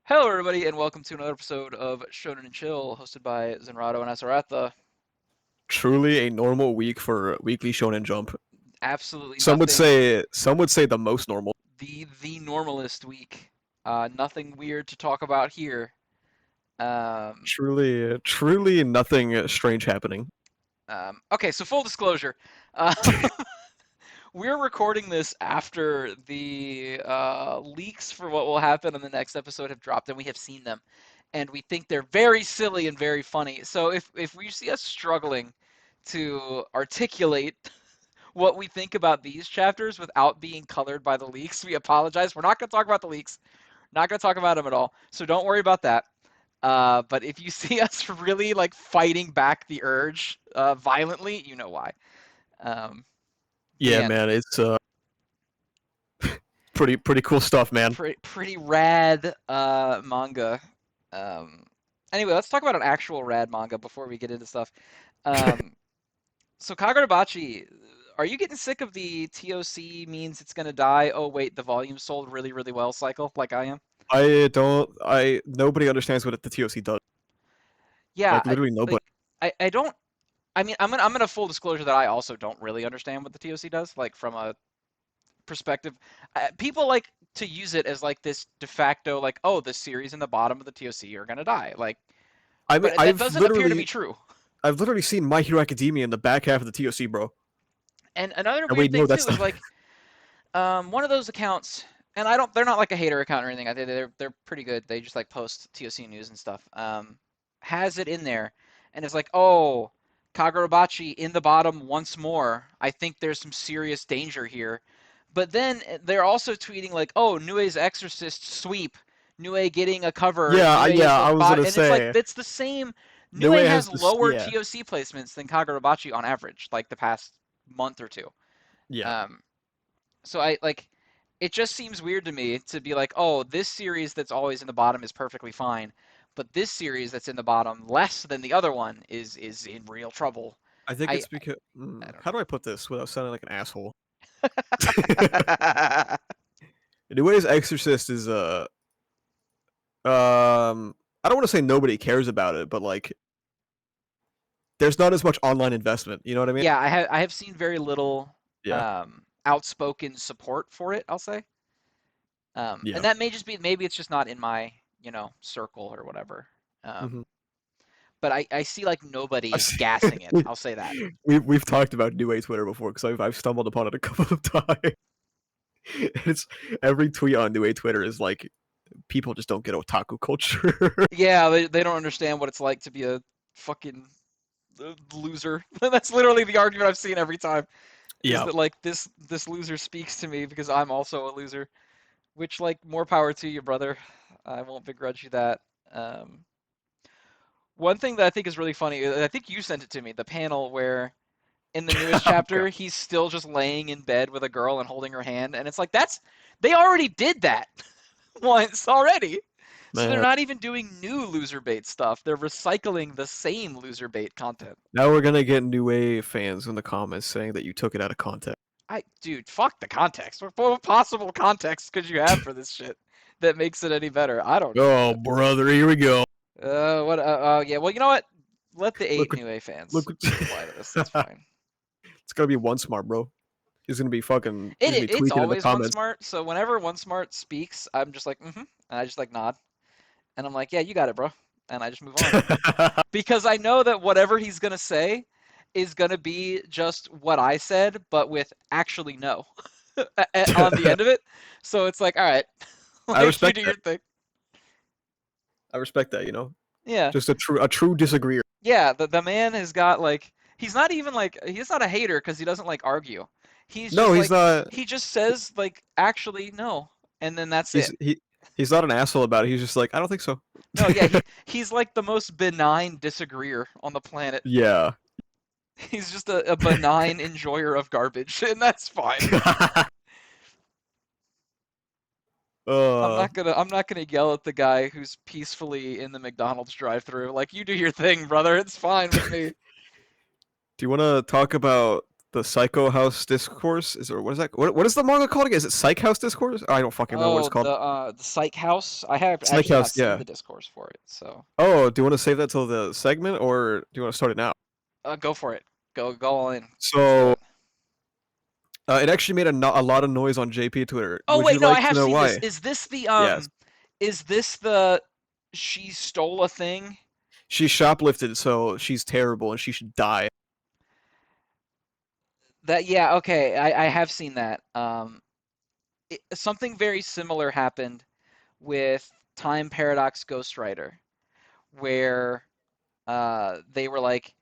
Hello, everybody, and welcome to another episode of Shonen and Chill, hosted by Zenrotto and Asatratha. Truly a normal week for Weekly Shonen Jump. Absolutely Some would nothing. say some would say the most normal. The normalist week. Nothing weird to talk about here. Um, Truly nothing strange happening. okay, so full disclosure, uh, we're recording this after the leaks for what will happen in the next episode have dropped, and we have seen them, and we think they're very silly and very funny. So if we see us struggling to articulate what we think about these chapters without being colored by the leaks. We apologize. We're not going to talk about the leaks. Not going to talk about them at all. So don't worry about that. But if you see us really like fighting back the urge violently, you know why. Um, Yeah, man, man, it's pretty cool stuff, man. pretty rad manga. Um, anyway, let's talk about an actual rad manga before we get into stuff. Um, So Kagurabachi, are you getting sick of the TOC means it's gonna die? Oh wait, the volume sold really, really well cycle, like I am? I nobody understands what the TOC does. Yeah, Like literally nobody. I don't. I mean, I'm gonna full disclosure that I also don't really understand what the TOC does, like from a perspective. People like to use it as like this de facto, like, oh, the series in the bottom of the TOC are gonna die, like, I mean, but that doesn't appear to be true. I've literally seen My Hero Academia in the back half of the TOC, bro. And another And we weird thing know too that's is not. like, one of those accounts, and I don't, they're not like a hater account or anything. They're pretty good. They just like post TOC news and stuff. Has it in there, and it's like, oh, Kagurabachi in the bottom once more. I think there's some serious danger here. But then they're also tweeting like, oh, Nue's Exorcist sweep. Nue getting a cover. Yeah, Nue is yeah, the I was bot, gonna and it's like say it's the same. Nue Nue has has this. lower Yeah, TOC placements than Kagurabachi on average, like the past month or two. yeah. Um, so I like it just seems weird to me to be like, oh, this series that's always in the bottom is perfectly fine, but this series that's in the bottom less than the other one is in real trouble. I think I it's because I don't how do I put this without sounding like an asshole? know. Nue's Exorcist is I don't want to say nobody cares about it, but like there's not as much online investment. You know what I mean? Yeah, I have seen very little Yeah, outspoken support for it, I'll say. And yeah. that may just be maybe it's just not in my, circle or whatever. hmm But I see like I nobody see. gassing it. I'll say that. We've talked about Nue Twitter before because I've stumbled upon it a couple of times. It's every tweet on Nue Twitter is like people just don't get otaku culture. Yeah, they don't understand what it's like to be a fucking loser. That's literally the argument I've seen every time. Is Yeah, that like this loser speaks to me because I'm also a loser. Which like more power to you, brother. I won't begrudge you that. Um, One thing that I think is really funny, I think you sent it to me, the panel where in the newest oh god, chapter he's still just laying in bed with a girl and holding her hand, and it's like that's they already did that once already. So they're man. not even doing new loser bait stuff. They're recycling the same loser bait content. Now we're gonna get Nue fans in the comments saying that you took it out of context. Dude, fuck the context. What possible context could you have for this shit that makes it any better? I don't know, Oh man. brother, here we go. What? Yeah. Well, you know what? Let the eight Look, new A fans look. reply to this. That's fine. It's gonna be one smart, bro. He's gonna be fucking. He's gonna be It's tweaking in the always one comments. smart. So whenever one smart speaks, I'm just like, and I just like nod, and I'm like, yeah, you got it, bro, and I just move on because I know that whatever he's gonna say is gonna be just what I said, but with actually no on the end of it. So it's like, all right, I like you respect do that. your thing. I respect that. You know, Yeah, just a true disagreeer. yeah. The man has got like he's not even like he's not a hater because he doesn't like argue. He's No, just he's like not. he just says like actually no, and then that's He's it. he. He's not an asshole about it. He's just like I don't think so. No, yeah, he's like the most benign disagreeer on the planet. Yeah. He's just a benign enjoyer of garbage, and that's fine. uh, I'm not gonna yell at the guy who's peacefully in the McDonald's drive-through. Like you do your thing, brother. It's fine with me. do you want to talk about? the Psycho House Discourse is, or what is that? What is the manga called again? Is it Psych House Discourse? I don't fucking know what it's Oh, called. the Psych House. I have Psych actually not House, seen yeah. the discourse for it, so Oh, do you want to save that till the segment, or do you want to start it now? go for it. Go all in. Let's do So it. it actually made a lot of noise on JP Twitter. Oh Would you wait, no, I like to have know seen this. why? Yes. Is this the she stole a thing? She shoplifted, so she's terrible and she should die. That yeah, okay, I have seen that. Something very similar happened with Time Paradox Ghostwriter, where they were like,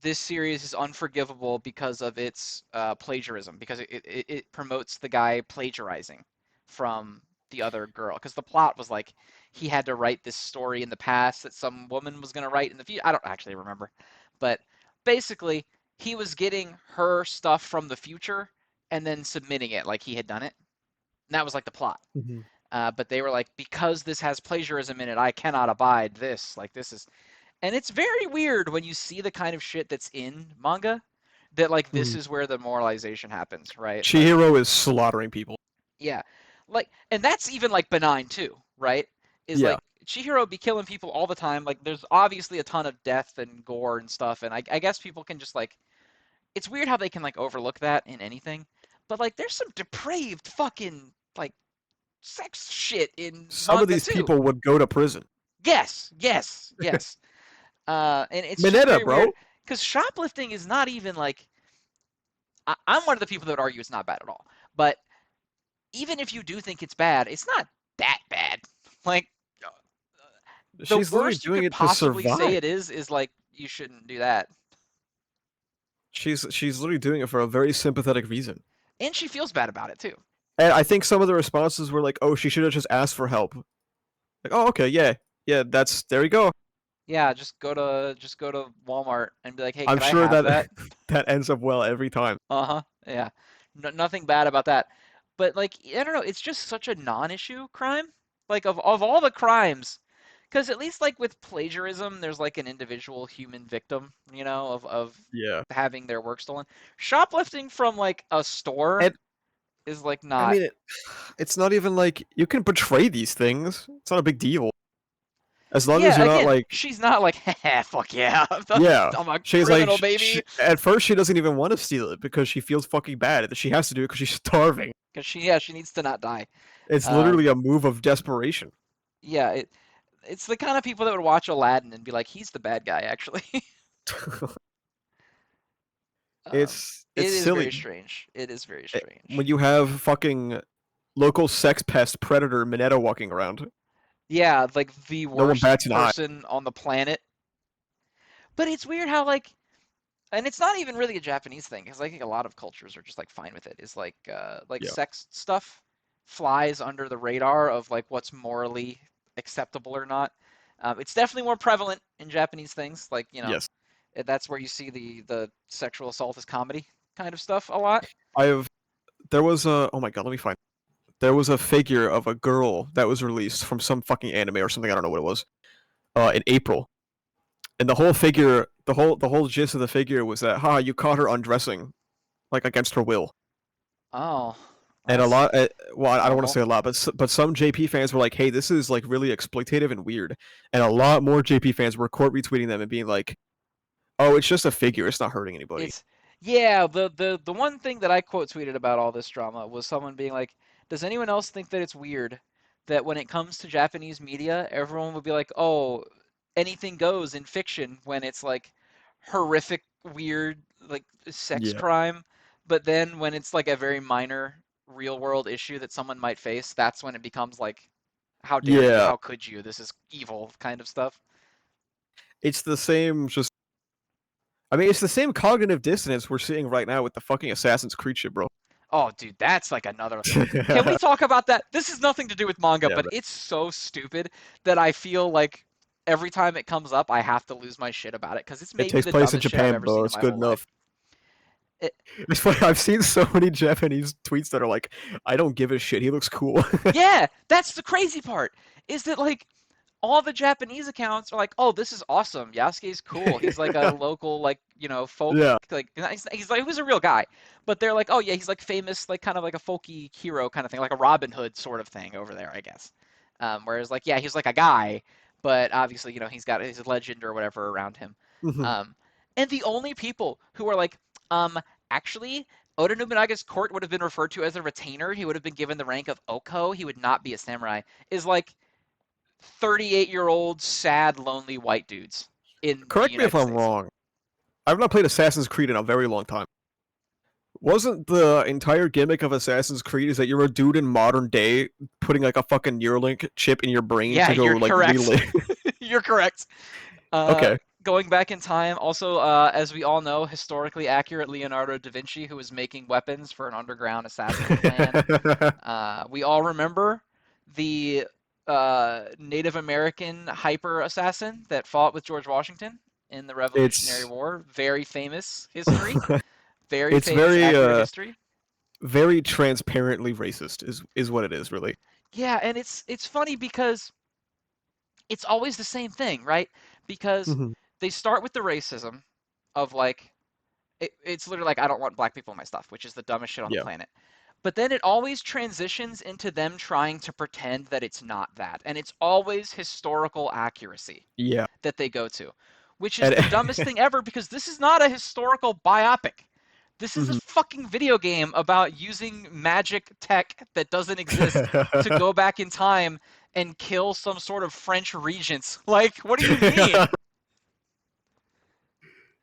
this series is unforgivable because of its plagiarism, because it promotes the guy plagiarizing from the other girl. Because the plot was like he had to write this story in the past that some woman was going to write in the future. I don't actually remember. But basically, he was getting her stuff from the future and then submitting it like he had done it. And that was like the plot. Mhm. But they were like, because this has plagiarism in it, I cannot abide this. Like, this is, and it's very weird when you see the kind of shit that's in manga that like this Mhm. is where the moralization happens, right? Like, Chihiro is slaughtering people. yeah. Like, and that's even like benign too, right? Is Yeah. like Chihiro be killing people all the time. Like there's obviously a ton of death and gore and stuff, and I guess people can just like it's weird how they can like overlook that in anything. But like there's some depraved fucking like sex shit in Some of manga these too. people would go to prison. Yes, yes, yes. And it's just Mineta, very weird bro. because shoplifting is not even like I'm one of the people that would argue it's not bad at all. But even if you do think it's bad, it's not that bad. Like the She's literally worst you doing could it to possibly say survive. it is like you shouldn't do that. She's literally doing it for a very sympathetic reason. And she feels bad about it too. And I think some of the responses were like, "Oh, she should have just asked for help." Like, "Oh, okay, yeah, yeah, that's there you go." Yeah, just go to Walmart and be like, "Hey, I'm could I sure have that that?" that ends up well every time. Uh-huh. Yeah. Nothing bad about that. But like I don't know, it's just such a non-issue crime. Like of all the crimes, because at least like with plagiarism, there's like an individual human victim, you know, of Yeah. having their work stolen. Shoplifting from like a store And is like I not. mean, it's not even like you can betray these things. It's not a big deal as long as Yeah, you're not again, like, she's not like, fuck yeah, yeah. I'm a She's like, criminal, baby. at first she doesn't even want to steal it because she feels fucking bad that she has to do it because she's starving. Because she needs to not die. It's Um, literally a move of desperation. yeah, it's the kind of people that would watch Aladdin and be like, he's the bad guy, actually. It It's is very silly. strange. It is very strange. When you have fucking local sex pest predator Mineta walking around. Yeah, like the No one worst bats an eye. person on the planet. But it's weird how like, and it's not even really a Japanese thing because I think a lot of cultures are just like fine with it. Is like Yeah. sex stuff flies under the radar of like what's morally acceptable or not. It's definitely more prevalent in Japanese things. Like Yes. that's where you see the sexual assault as comedy kind of stuff a lot. I have. There was a. Oh my god. Let me find. There was a figure of a girl that was released from some fucking anime or something. I don't know what it was. In April, and the whole figure, the whole gist of the figure was that, you caught her undressing, like against her will. Oh, And a that's lot, well, I don't want to horrible. say a lot, but some JP fans were like, "Hey, this is like really exploitative and weird," and a lot more JP fans were quote retweeting them and being like, "Oh, it's just a figure. It's not hurting anybody." It's yeah, the one thing that I quote tweeted about all this drama was someone being like, "Does anyone else think that it's weird that when it comes to Japanese media, everyone would be like, "Oh, anything goes in fiction when it's like horrific, weird, like sex Yeah. crime, but then when it's like a very minor real world issue that someone might face, that's when it becomes like, how dare you? Yeah. How could you? This is evil kind of stuff." It's the same. Just, I mean, it's the same cognitive dissonance we're seeing right now with the fucking Assassin's Creed shit, bro. Oh, dude, that's like another. Can we talk about that? This has nothing to do with manga, Yeah, but it's so stupid that I feel like every time it comes up, I have to lose my shit about it because it's it maybe takes the place in dumbest shit I've Japan, ever bro. seen in It's my good whole life. enough. It, It's funny. I've seen so many Japanese tweets that are like, "I don't give a shit. He looks cool." yeah, that's the crazy part. Is that like all the Japanese accounts are like, "Oh, this is awesome. Yasuke's cool. He's like a local, like, folk, Yeah. like he's like, who's a real guy." But they're like, "Oh yeah, he's like famous, like kind of like a folky hero kind of thing, like a Robin Hood sort of thing over there, I guess." Whereas like, yeah, he's like a guy, but obviously, he's got his legend or whatever around him. Mhm. Um, and the only people who are like, um, actually, Oda Nobunaga's court would have been referred to as a retainer. He would have been given the rank of Oko. He would not be a samurai. Is like 38-year-old sad lonely white dudes in the Correct me if United I'm States. wrong. I've not played Assassin's Creed in a very long time. Wasn't the entire gimmick of Assassin's Creed is that you're a dude in modern day putting like a fucking Neuralink chip in your brain Yeah, to go you're like correct. relive? You're correct. Uh, Okay. Going back in time, also, as we all know, historically accurate Leonardo da Vinci, who was making weapons for an underground assassin clan. We all remember the Native American hyper assassin that fought with George Washington in the Revolutionary it's War. Very famous history. Very it's famous, very accurate history. very transparently racist is what it is really. Yeah, and it's funny because it's always the same thing, right? Because Mhm. they start with the racism of like it's literally like I don't want black people in my stuff, which is the dumbest shit on the Yeah. planet. But then it always transitions into them trying to pretend that it's not that. And it's always historical accuracy Yeah. that they go to, which is And the dumbest thing ever because this is not a historical biopic. This is a Mhm. fucking video game about using magic tech that doesn't exist to go back in time and kill some sort of French regents. Like, what do you mean?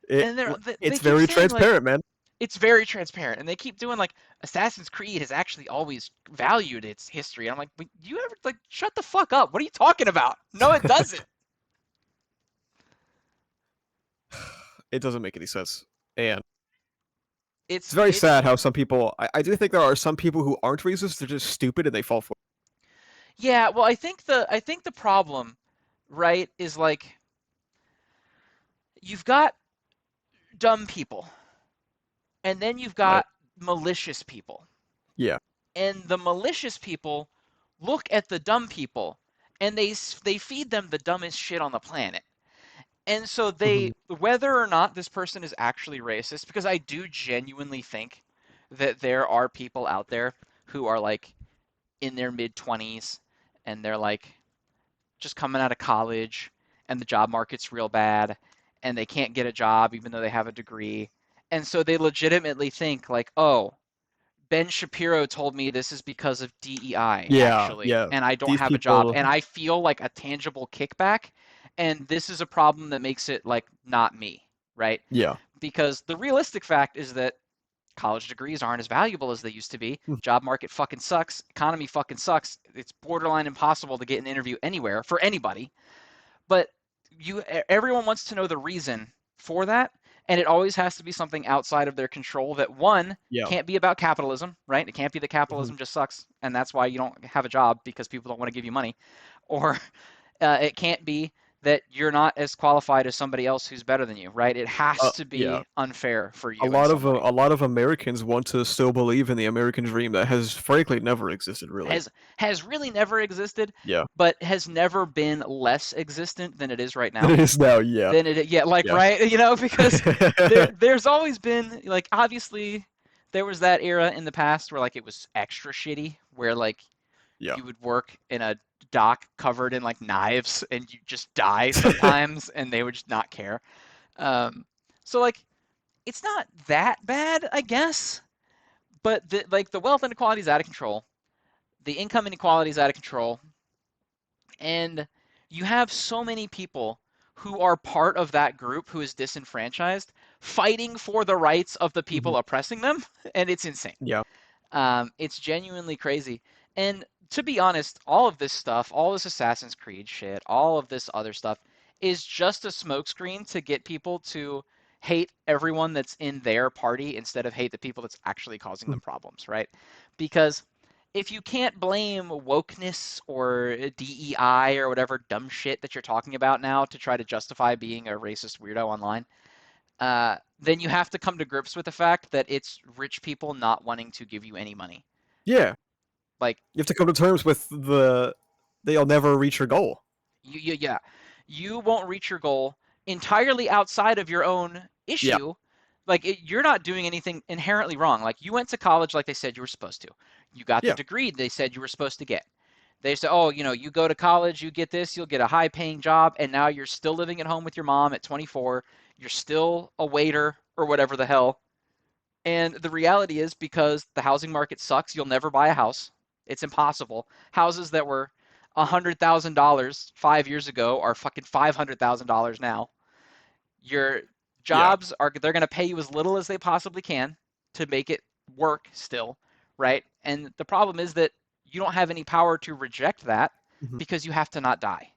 it And they it's keep very saying like transparent, man. it's very transparent, and they keep doing like Assassin's Creed has actually always valued its history. And I'm like, you ever like shut the fuck up? What are you talking about? No, it doesn't. It doesn't make any sense. And it's It's very it's sad how some people I do think there are some people who aren't racist, they're just stupid and they fall for yeah. Well, I think the problem, right, is like you've got dumb people, and then you've it. Right. got malicious people, Yeah. and the malicious people look at the dumb people, and they feed them the dumbest shit on the planet. And so Mhm. whether or not this person is actually racist, because I do genuinely think that there are people out there who are like in their mid 20s and they're like just coming out of college and the job market's real bad and they can't get a job even though they have a degree. And so they legitimately think like, "Oh, Ben Shapiro told me this is because of DEI, Yeah, actually, yeah. and I don't These have a job, people and I feel like a tangible kickback, and this is a problem that makes it like not me, right? yeah. Because the realistic fact is that college degrees aren't as valuable as they used to be. Mm. Job market fucking sucks. Economy fucking sucks. It's borderline impossible to get an interview anywhere for anybody. But everyone wants to know the reason for that, and it always has to be something outside of their control that one Yeah. can't be about capitalism, right? It can't be that Mhm. capitalism just sucks and that's why you don't have a job because people don't want to give you money, or it can't be that you're not as qualified as somebody else who's better than you, right? It has to Yeah. be unfair for you in some way. A lot of Americans want to still believe in the American dream that has frankly never existed really. Has really never existed, Yeah. but has never been less existent than it is right Than now. it is now, yeah. Than it yeah, like, Yeah. right, because there's always been like obviously there was that era in the past where like it was extra shitty where like Yeah. you would work in a dock covered in like knives and you just die sometimes and they would just not care. um so like it's not that bad, I guess, but the wealth inequality is out of control, the income inequality is out of control, and you have so many people who are part of that group who is disenfranchised fighting for the rights of the Mhm. people oppressing them, and it's insane. Yeah. It's genuinely crazy. And to be honest, all of this stuff, all this Assassin's Creed shit, all of this other stuff is just a smokescreen to get people to hate everyone that's in their party instead of hate the people that's actually causing Mm. them problems, right? Because if you can't blame wokeness or DEI or whatever dumb shit that you're talking about now to try to justify being a racist weirdo online, then you have to come to grips with the fact that it's rich people not wanting to give you any money. Yeah. Like, You have to come to terms with they'll never reach your goal. Yeah, you won't reach your goal entirely outside of your own Yeah, issue. Like you're not doing anything inherently wrong. Like you went to college like they said you were supposed to. You got the yeah. degree they said you were supposed to get. They say, oh, you go to college, you get this, you'll get a high paying job, and now you're still living at home with your mom at 24. You're still a waiter or whatever the hell. And the reality is, because the housing market sucks, you'll never buy a house. It's impossible. Houses that were $100,000 5 years ago are fucking $500,000 now. Your Yeah. jobs are, they're going to pay you as little as they possibly can to make it work still, right? And the problem is that you don't have any power to reject that Hmm. because you have to not die,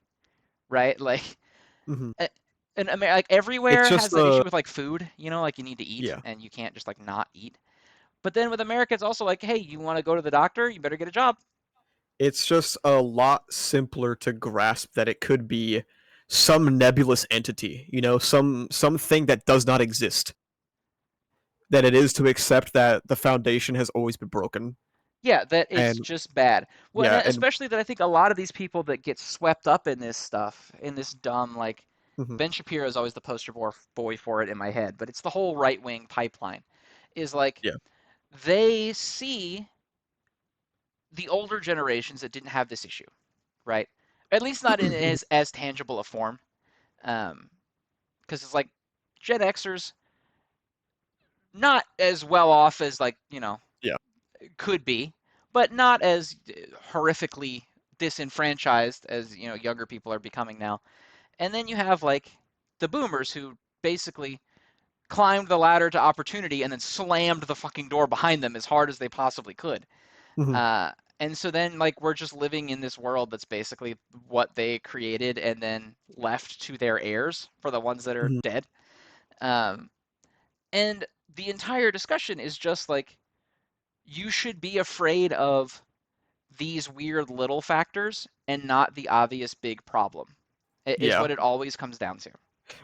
right? Like, Hmm. eh, and like It's everywhere has just that issue with like food, like you need to eat yeah. and you can't just like not eat. But then with America, it's also like, hey, you want to go to the doctor? You better get a job. It's just a lot simpler to grasp that it could be some nebulous entity, something that does not exist, than it is to accept that the foundation has always been broken. Yeah, that it's And just bad. Well, and yeah, and especially that I think a lot of these people that get swept up in this stuff, in this dumb, like, mhm, Ben Shapiro is always the poster boy for it in my head, but it's the whole right wing pipeline. Is like yeah. they see the older generations that didn't have this issue, right? At least not in Mhm, as tangible a form. Because it's like Gen Xers not as well off as like yeah. could be, but not as horrifically disenfranchised as younger people are becoming now. And then you have like the boomers who basically climbed the ladder to opportunity and then slammed the fucking door behind them as hard as they possibly could. Mhm, Uh, and so then like we're just living in this world that's basically what they created and then left to their heirs for the ones that are mhm. dead. Um, and the entire discussion is just like you should be afraid of these weird little factors and not the obvious big problem. Is Yeah. what it always comes down to.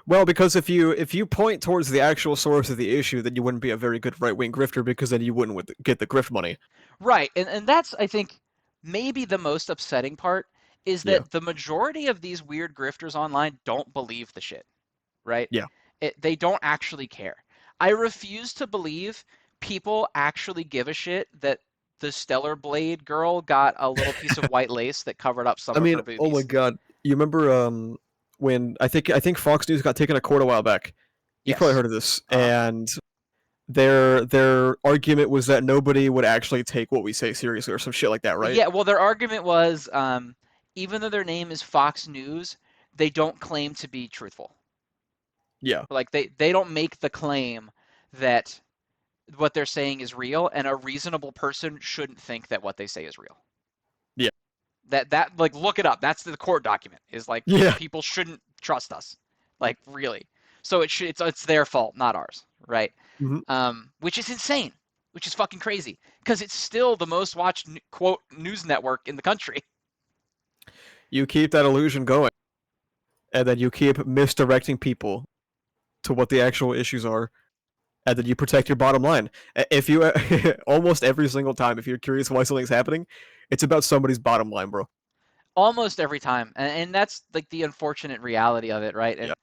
Well, because if you point towards the actual source of the issue, then you wouldn't be a very good right wing grifter because then you wouldn't get the grift money. Right. And that's I think maybe the most upsetting part is Yeah. that the majority of these weird grifters online don't believe the shit, right? Yeah. They don't actually care. I refuse to believe people actually give a shit that the Stellar Blade girl got a little piece of white lace that covered up some I of mean, her oh my boobies. god, you remember when I think Fox News got taken to court a while back. You've probably Yes. heard of this, Uh-huh. and their argument was that nobody would actually take what we say seriously or some shit like that, right? Yeah, well, their argument was even though their name is Fox News, they don't claim to be truthful. Yeah. Like they don't make the claim that what they're saying is real, and a reasonable person shouldn't think that what they say is real. Yeah. That like look it up. That's the court document. Is like Yeah. people shouldn't trust us. Like really. So it's their fault, not ours, right? Hmm. Which is insane, which is fucking crazy because it's still the most watched quote news network in the country. You keep that illusion going, and then you keep misdirecting people to what the actual issues are, and then you protect your bottom line. If you almost every single time, if you're curious why something's happening, it's about somebody's bottom line, bro. Almost every time, and that's like the unfortunate reality of it, right? Yeah.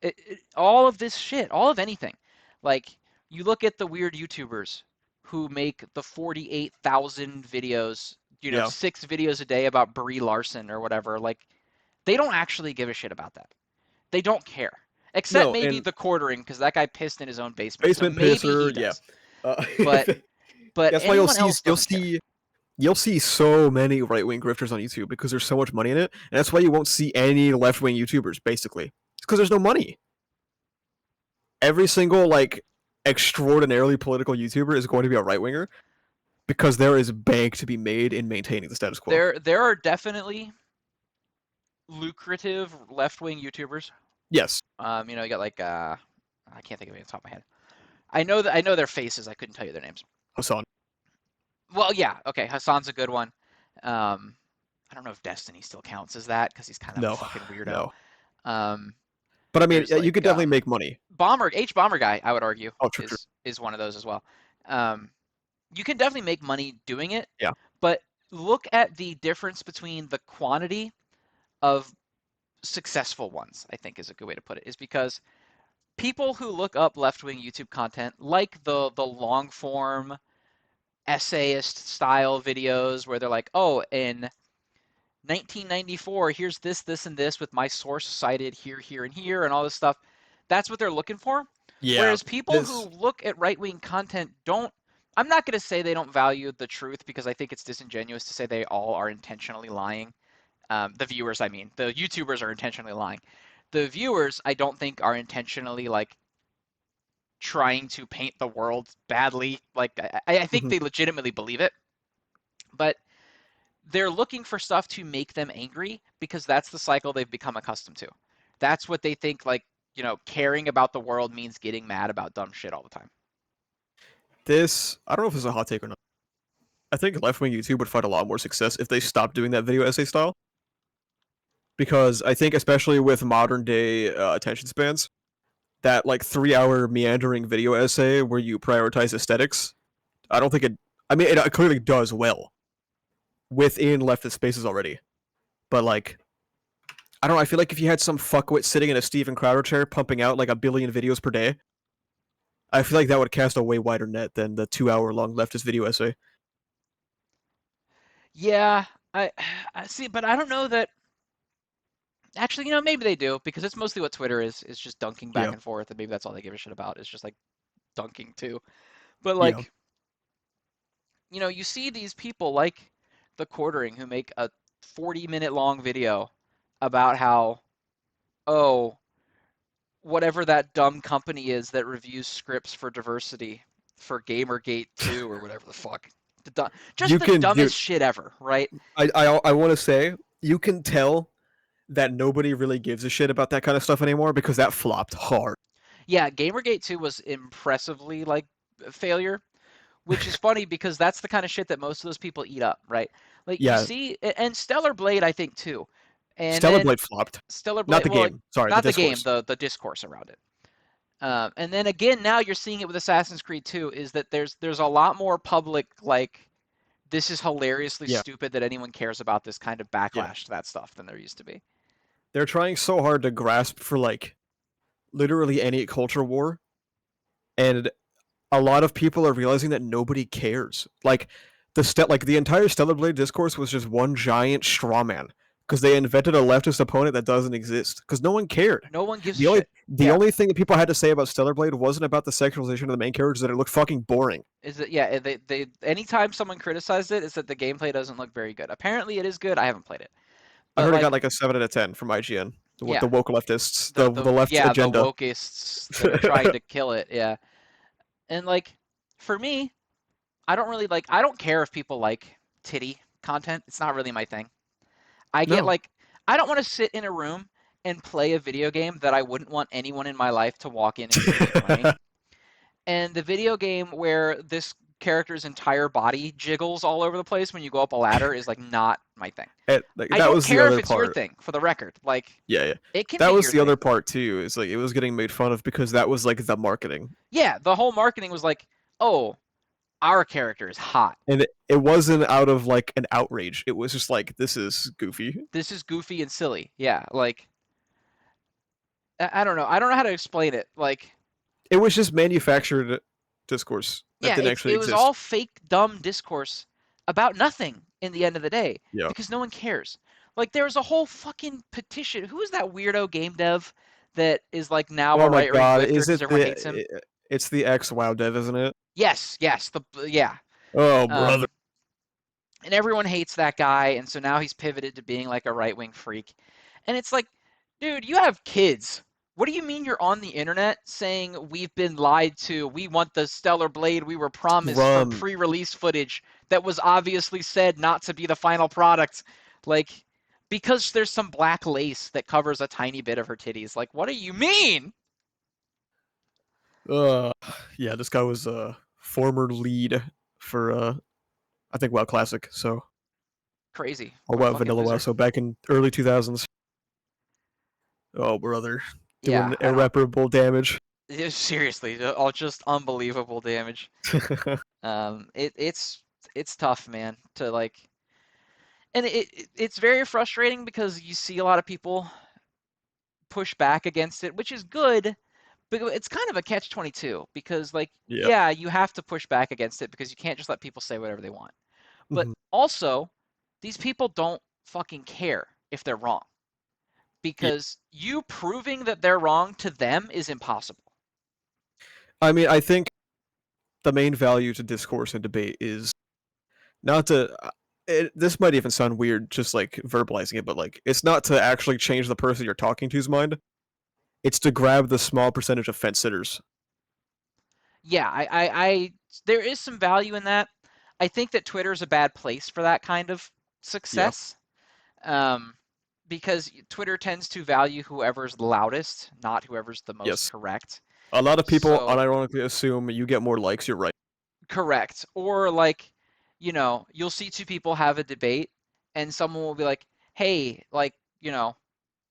And all of this shit, all of anything, like you look at the weird YouTubers who make the 48,000 videos, Yeah. 6 videos a day about Brie Larson or whatever. Like they don't actually give a shit about that. They don't care, except No, maybe and the quartering because that guy pissed in his own basement. So basement maybe he pisser, yeah. does, Uh, but that's why you'll anyone see else you'll doesn't care. see you'll see so many right wing grifters on YouTube because there's so much money in it, and that's why you won't see any left wing YouTubers. Basically, it's because there's no money. Every single like extraordinarily political YouTuber is going to be a right winger because there is bank to be made in maintaining the status quo. There are definitely lucrative left wing YouTubers. Yes, You got like I can't think of it off the top of my head. I know their faces. I couldn't tell you their names. Hassan. Well, yeah, okay. Hassan's a good one. Um, I don't know if Destiny still counts as that because he's kind of a No, fucking weirdo. no. Um, But I mean, there's yeah, you could like definitely make money. Bomber guy. I would argue Oh, true, true. is one of those as well. Um, you can definitely make money doing it, Yeah, but look at the difference between the quantity of successful ones, I think is a good way to put it, is because people who look up left-wing YouTube content like the long form essayist style videos where they're like, "Oh, in 1994, here's this, this, and this with my source cited here, here, and here, and all this stuff." That's what they're looking for. Yeah. Whereas people who This. look at right wing content don't, I'm not going to say they don't value the truth because I think it's disingenuous to say they all are intentionally lying. The viewers, I mean, the YouTubers are intentionally lying. The viewers, I don't think, are intentionally like trying to paint the world badly. Like, I think Mhm. they legitimately believe it, but they're looking for stuff to make them angry because that's the cycle they've become accustomed to. That's what they think, like, caring about the world means getting mad about dumb shit all the time. This. I don't know if it's a hot take or not. I think left wing YouTube would find a lot more success if they stopped doing that video essay style. Because I think, especially with modern day attention spans, that like 3 hour meandering video essay where you prioritize aesthetics, I don't think it. I mean, it clearly does well within leftist spaces already. But like, I don't know. I feel like if you had some fuckwit sitting in a Steven Crowder chair pumping out like a billion videos per day, I feel like that would cast a way wider net than the 2 hour long leftist video essay. Yeah, I, I see, but I don't know that. Actually, maybe they do because it's mostly what Twitter is just dunking back Yeah, and forth, and maybe that's all they give a shit about is just like dunking too. But yeah. like, you see these people like the Quartering who make a 40-minute long video about how, oh, whatever that dumb company is that reviews scripts for diversity for Gamergate 2 or whatever the fuck. Just You the can do. dumbest shit ever, right? I want to say you can tell that nobody really gives a shit about that kind of stuff anymore because that flopped hard. Yeah, Gamergate 2 was impressively like a failure, which is funny because that's the kind of shit that most of those people eat up, right? Like you Yeah, see, and Stellar Blade, I think too, and Stellar then Blade flopped. Stellar Not Blade, the well, game. Sorry, the not the game, discourse. the discourse around it. And then again, now you're seeing it with Assassin's Creed 2, is that there's a lot more public like this is hilariously Yeah, stupid that anyone cares about this kind of yeah. backlash to that stuff than there used to be. They're trying so hard to grasp for like literally any culture war, and a lot of people are realizing that nobody cares. Like the entire Stellar Blade discourse was just one giant straw man because they invented a leftist opponent that doesn't exist because no one cared. No one gives a The only shit. the Yeah, only thing that people had to say about Stellar Blade wasn't about the sexualization of the main characters, that it looked fucking boring. is that yeah? They anytime someone criticized it, is that the gameplay doesn't look very good. Apparently, it is good. I haven't played it, I but heard it got like like a 7 out of 10 from IGN. The yeah, woke leftists, the the left's the agenda. wokeists that are trying to kill it. Yeah, and like for me, I don't care if people like titty content. It's not really my thing. I get No. like I don't want to sit in a room and play a video game that I wouldn't want anyone in my life to walk in and finish playing. And the video game where this character's entire body jiggles all over the place when you go up a ladder is like not my thing. Like, I that don't was the care if other it's your part. thing, for the record. Like Yeah, yeah. it can That be was your the other thing. part too. Is like it was getting made fun of because that was like the marketing, Yeah, the whole marketing was like, "Oh, our character is hot. and it wasn't out of like an outrage. It was just like, this is goofy. This is goofy and silly." Yeah, like I don't know. I don't know how to explain it. Like It was just manufactured discourse that yeah, didn't actually it was exist. all fake dumb discourse about nothing in the end of the day Yeah. because no one cares. Like there was a whole fucking petition. Who is that weirdo game dev that is like now Oh a my right-wing god, grifter is because it everyone hates him? it's the X WoW dev, isn't it? Yes, yes, the yeah. Oh brother. Um, and everyone hates that guy, and so now he's pivoted to being like a right-wing freak. And it's like, dude, you have kids. What do you mean you're on the internet saying we've been lied to? We want the Stellar Blade we were promised from Rum. pre-release footage that was obviously said not to be the final product. Like, because there's some black lace that covers a tiny bit of her titties. Like, what do you mean? Uh yeah, this guy was a former lead for I think WoW Classic, so Crazy. or What a WoW fucking Vanilla WoW, loser. so back in early 2000s. Oh brother, Yeah, doing I don't. irreparable damage. Seriously, all just unbelievable damage. It's tough, man, to like, and it's very frustrating because you see a lot of people. push back against it, which is good, but it's kind of a catch-22 because like Yeah. yeah, you have to push back against it because you can't just let people say whatever they want. But Hmm. also, these people don't fucking care if they're wrong Yeah. because you proving that they're wrong to them is impossible. I mean, I think the main value to discourse and debate is not to. This might even sound weird, just like verbalizing it, but like it's not to actually change the person you're talking to's mind. It's to grab the small percentage of fence sitters. Yeah, there is some value in that. I think that Twitter is a bad place for that kind of Yeah. success, um, because Twitter tends to value whoever's loudest, not whoever's the most Yes. correct. A lot of people So unironically assume you get more likes. You're right. correct. Or like, you'll see two people have a debate and someone will be like, "Hey, like,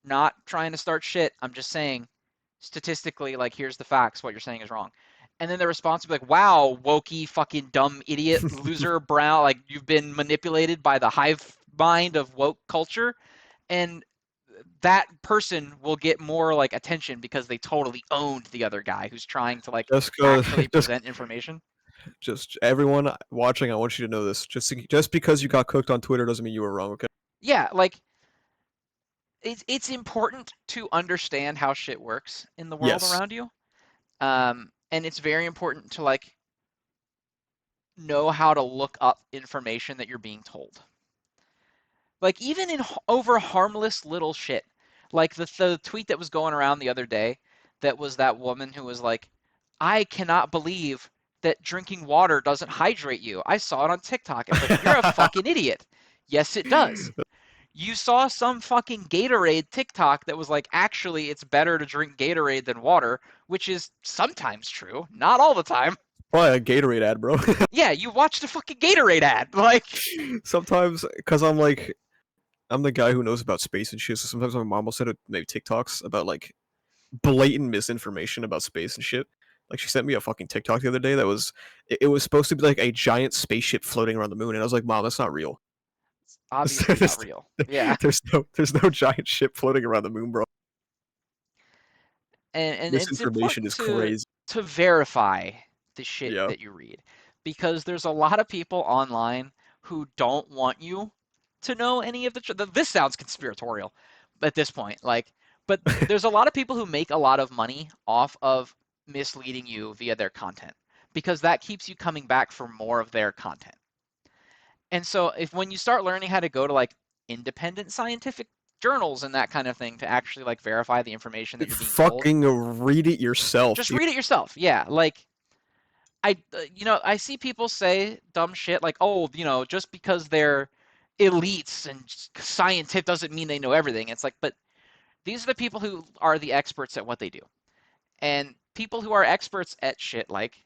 not trying to start shit. I'm just saying statistically, like, here's the facts. What you're saying is wrong." And then the response will be like, "Wow, wokey, fucking dumb idiot, loser, brown, like you've been manipulated by the hive mind of woke culture." And that person will get more like attention because they totally owned the other guy who's trying to like Just cause, actually just, present information. just everyone watching, I want you to know this. Just because you got cooked on Twitter doesn't mean you were wrong. Okay. Yeah, like it's important to understand how shit works in the world Yes. around you. And it's very important to like know how to look up information that you're being told. Like even in over harmless little shit. Like the tweet that was going around the other day that was that woman who was like, "I cannot believe that drinking water doesn't hydrate you. I saw it on TikTok." It's like, "You're a fucking idiot." Yes, it does. You saw some fucking Gatorade TikTok that was like, "Actually, it's better to drink Gatorade than water," which is sometimes true, not all the time. Probably a Gatorade ad, bro. Yeah, you watched a fucking Gatorade ad. Like, Sometimes, because I'm the guy who knows about space and shit. So sometimes my mom will send maybe TikToks about like blatant misinformation about space and shit. Like she sent me a fucking TikTok the other day that was it was supposed to be like a giant spaceship floating around the moon, and I was like, Mom, that's not real. it's obviously not real. Yeah. There's no giant ship floating around the moon, bro. And it's Misinformation important is crazy. to verify the shit Yeah. that you read because there's a lot of people online who don't want you to know any of the this sounds conspiratorial at this point, like, but there's a lot of people who make a lot of money off of misleading you via their content because that keeps you coming back for more of their content. And so if when you start learning how to go to like independent scientific journals and that kind of thing to actually like verify the information that you're being told, Fucking read it yourself, just dude. read it yourself. Yeah, like I see people say dumb shit like, "Oh, just because they're elites and scientific doesn't mean they know everything." It's like, but these are the people who are the experts at what they do. And people who are experts at shit like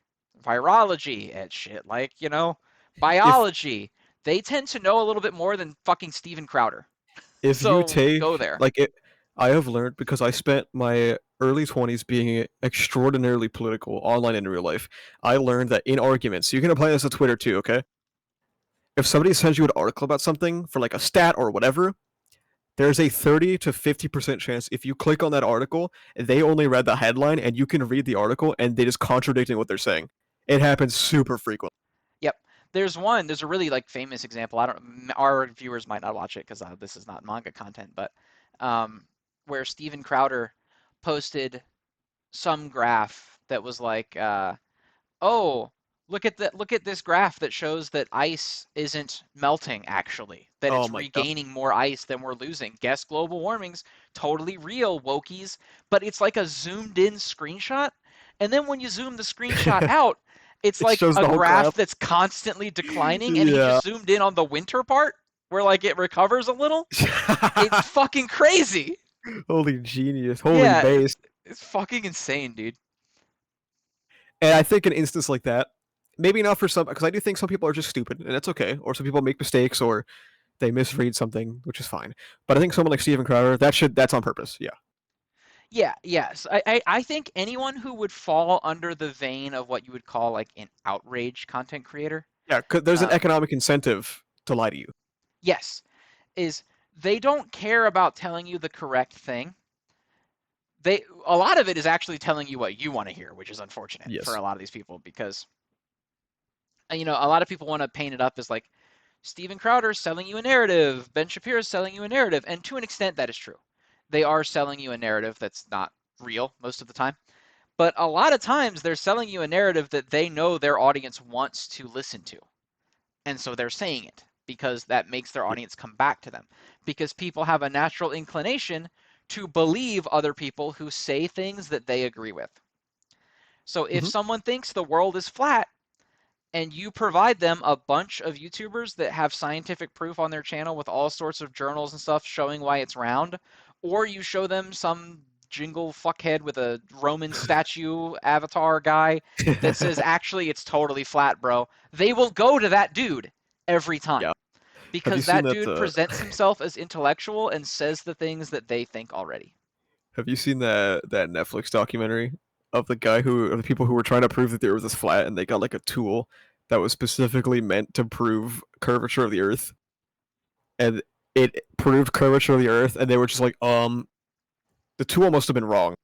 virology, at shit like, If biology, they tend to know a little bit more than fucking Steven Crowder. if you So take go there. like it, I have learned because I spent my early 20s being extraordinarily political online and in real life. I learned that in arguments, you can apply this to Twitter too, okay? If somebody sends you an article about something for like a stat or whatever, there's a 30 to 50% chance if you click on that article, they only read the headline and you can read the article and they just contradicting what they're saying. It happens super frequently. Yep. There's a really like famous example. I don't Our viewers might not watch it because this is not manga content, but um, where Steven Crowder posted some graph that was like, "Oh, look at this graph that shows that ice isn't melting actually, that Oh it's my god. regaining more ice than we're losing. Guess global warming's totally real, wokies." But it's like a zoomed in screenshot. And then when you zoom the screenshot out, it's It like shows a the whole graph graph. that's constantly declining and he Yeah. just zoomed in on the winter part where like it recovers a little. It's fucking crazy. Holy genius. Holy Yeah, base. it's fucking insane, dude. And I think an instance like that, maybe not for some, because I do think some people are just stupid, and that's okay. Or some people make mistakes, or they misread something, which is fine. But I think someone like Steven Crowder, that's on purpose. Yeah, Yeah, yes. I think anyone who would fall under the vein of what you would call like an outrage content creator, yeah. 'Cause there's an um, economic incentive to lie to you. yes, is they don't care about telling you the correct thing. a lot of it is actually telling you what you want to hear, which is unfortunate for Yes. a lot of these people because a lot of people want to paint it up as like Steven Crowder's selling you a narrative, Ben Shapiro's selling you a narrative, and to an extent that is true. They are selling you a narrative that's not real most of the time. But a lot of times they're selling you a narrative that they know their audience wants to listen to. And so they're saying it because that makes their Yeah. audience come back to them. Because people have a natural inclination to believe other people who say things that they agree with. So if Hmm. someone thinks the world is flat and you provide them a bunch of YouTubers that have scientific proof on their channel with all sorts of journals and stuff showing why it's round, or you show them some jingle fuckhead with a Roman statue avatar guy that says actually it's totally flat, bro, they will go to that dude every time Yeah. Have you because seen that that? dude presents himself as intellectual and says the things that they think already. Have you seen that Netflix documentary of the guy who, of the people who were trying to prove that the Earth is flat, and they got like a tool that was specifically meant to prove curvature of the Earth, and it proved curvature of the Earth, and they were just like, the tool must have been wrong.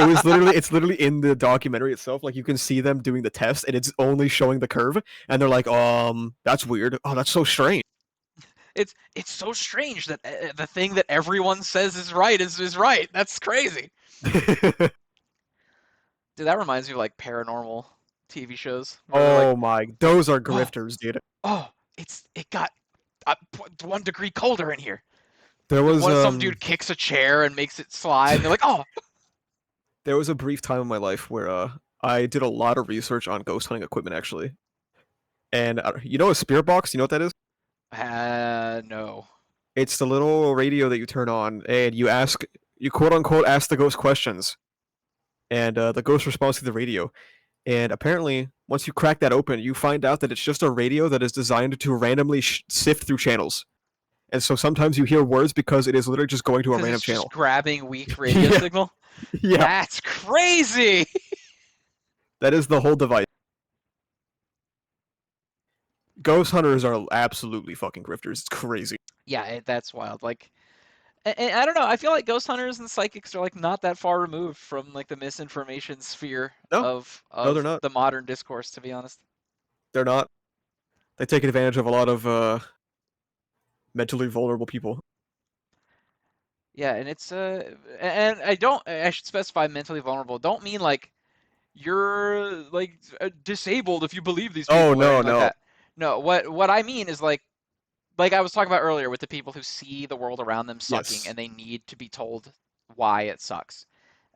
It's literally in the documentary itself. Like you can see them doing the test, and it's only showing the curve, and they're like, that's weird. Oh, that's so strange. it's so strange that the thing that everyone says is right is right. That's crazy. Dude, that reminds me of like paranormal TV shows where they're like, Oh my, those are oh, grifters, dude. oh, it got 1 degree colder in here. There And was some dude kicks a chair and makes it slide, and they're like, oh, there was a brief time in my life where I did a lot of research on ghost hunting equipment actually. And you know a spirit box? You know what that is? no. It's the little radio that you turn on, and you quote unquote ask the ghost questions, and the ghost responds to the radio. And apparently, once you crack that open, you find out that it's just a radio that is designed to randomly sift through channels. And so sometimes you hear words because it is literally just going to a Because random it's just channel. grabbing weak radio Yeah, signal. yeah, That's crazy. that is the whole device. Ghost hunters are absolutely fucking grifters. It's crazy. Yeah, that's wild. Like, and I don't know. I feel like ghost hunters and psychics are like not that far removed from like the misinformation sphere No, of no, they're of not. the modern discourse. To be honest. They're not. They take advantage of a lot of mentally vulnerable people. Yeah, and and I should specify mentally vulnerable. Don't mean like you're like disabled if you believe these Oh people or no, anything like no. that. No, what I mean is like I was talking about earlier with the people who see the world around them sucking Yes. and they need to be told why it sucks.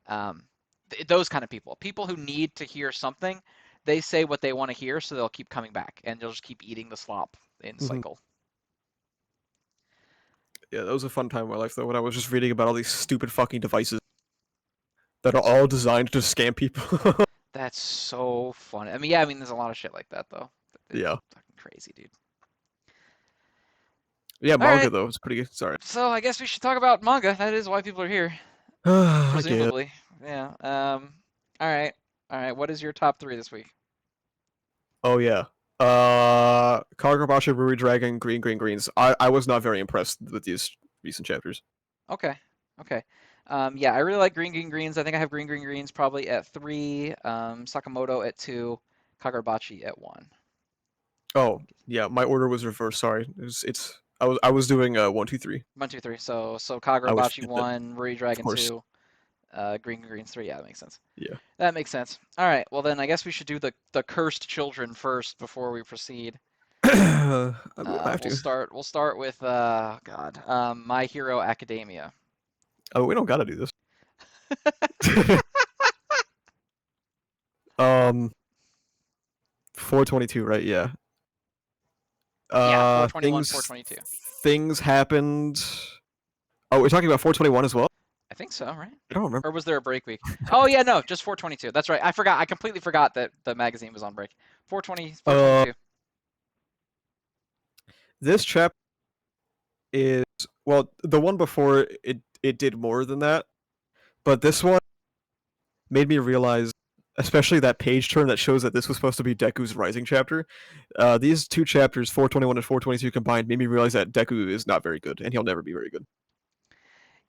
Um, those kind of people who need to hear something, they say what they want to hear, so they'll keep coming back and they'll just keep eating the slop in Hmm. cycle. Yeah, that was a fun time in my life though when I was just reading about all these stupid fucking devices that are all designed to scam people. That's so funny. I mean, yeah, I mean, there's a lot of shit like that though. It's Yeah. fucking crazy, dude. Yeah, All manga right, though. It's pretty good. Sorry. so I guess we should talk about manga. That is why people are here, I get it. presumably. Yeah. All right. All right. What is your top three this week? Oh yeah. Kagurabachi, Ruri Dragon, Greens. I was not very impressed with these recent chapters. Okay. Okay. Yeah, I really like Green Greens. I think I have Green Greens probably at three, Sakamoto at two, Kagurabachi at one. Oh, yeah, my order was reversed, sorry. I was doing 1, 2, 3. One, two, three. So I was Kagurabachi one, Ruri of Dragon course. two, Green Greens three. Yeah, that makes sense. Yeah. That makes sense. All right. Well, then I guess we should do the cursed children first before we proceed. We don't have to. We'll start with God, My Hero Academia. Oh, we don't gotta do this. um 422, right? Yeah. Yeah, Uh 421, things 422. things happened. Oh, we're talking about 421 as well? I think so, right? I don't remember. Or was there a break week? Oh yeah, no, just 422. That's right. I forgot. I completely forgot that the magazine was on break. 420, Uh 422. this chapter is, well, the one before it did more than that, but this one made me realize, especially that page turn that shows that this was supposed to be Deku's Rising chapter. These two chapters, 421 and 422 combined, made me realize that Deku is not very good, and he'll never be very good.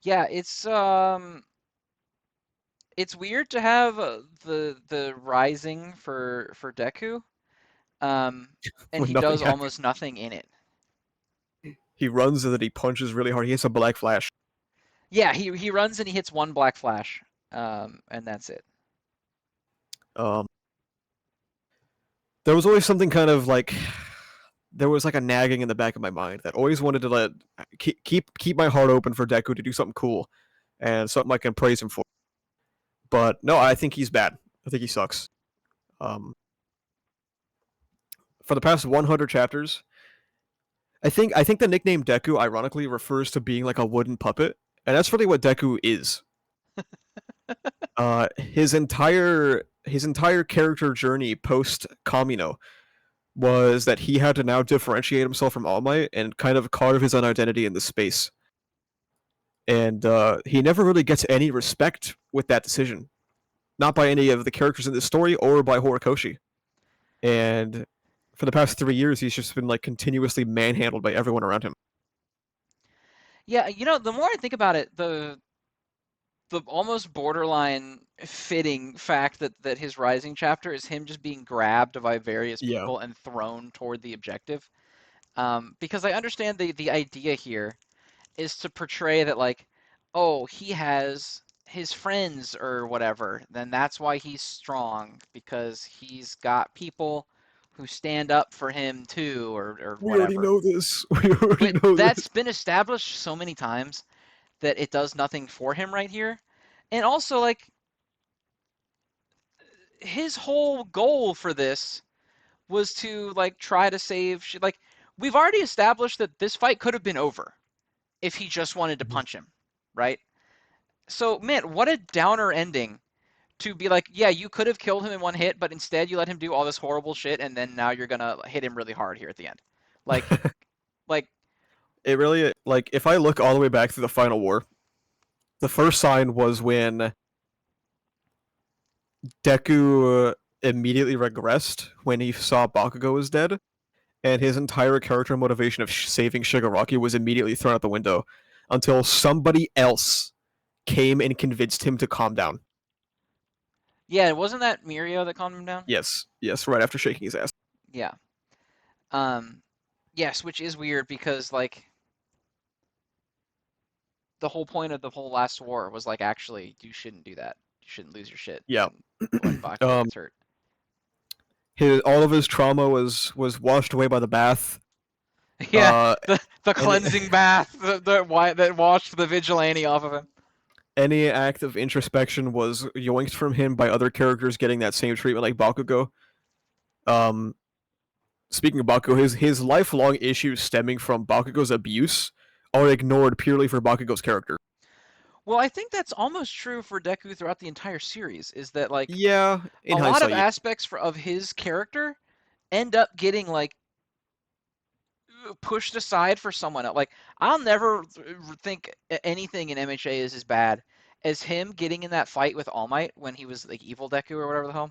Yeah, it's weird to have the rising for Deku, um, and When he nothing does happens. almost nothing in it. He runs and then he punches really hard. He hits a black flash. Yeah, he runs and he hits one black flash, and that's it. Um, there was always something kind of like there was like a nagging in the back of my mind that always wanted to keep my heart open for Deku to do something cool and something I can praise him for. But no, I think he's bad. I think he sucks. Um, for the past 100 chapters, I think the nickname Deku ironically refers to being like a wooden puppet, and that's really what Deku is. His entire character journey post Kamino was that he had to now differentiate himself from All Might and kind of carve his own identity in the space. And he never really gets any respect with that decision, not by any of the characters in the story or by Horikoshi. And for the past 3 years, he's just been like continuously manhandled by everyone around him. Yeah, the more I think about it, the almost borderline fitting fact that his rising chapter is him just being grabbed by various Yeah, people and thrown toward the objective. Because I understand the idea here is to portray that like, oh, he has his friends or whatever, then that's why he's strong because he's got people who stand up for him too or we already whatever. know this. We already But know this. that's been established so many times that it does nothing for him right here. And also like his whole goal for this was to like try to save like we've already established that this fight could have been over if he just wanted to punch him, right? So, man, what a downer ending to be like, yeah, you could have killed him in one hit, but instead you let him do all this horrible shit, and then now you're gonna hit him really hard here at the end. Like, like, It really like if I look all the way back to the final war, the first sign was when Deku immediately regressed when he saw Bakugo was dead, and his entire character motivation of saving Shigaraki was immediately thrown out the window until somebody else came and convinced him to calm down. yeah, wasn't that Mirio that calmed him down? Yes, yes, right after shaking his ass. Yeah. Um, yes, which is weird because like the whole point of the whole last war was like actually you shouldn't do that. You shouldn't lose your shit Yeah. when Bakugo um, gets hurt. all of his trauma was washed away by the bath. Yeah, Uh, the and cleansing bath that washed the vigilante off of him. any act of introspection was yoinked from him by other characters getting that same treatment, like Bakugo. Um, speaking of Bakugo, his lifelong issues stemming from Bakugo's abuse are ignored purely for Bakugo's character. Well, I think that's almost true for Deku throughout the entire series, is that like Yeah, in a lot of hindsight, yeah. aspects of his character end up getting like pushed aside for someone else. Like I'll never think anything in MHA is as bad as him getting in that fight with All Might when he was like evil Deku or whatever the hell.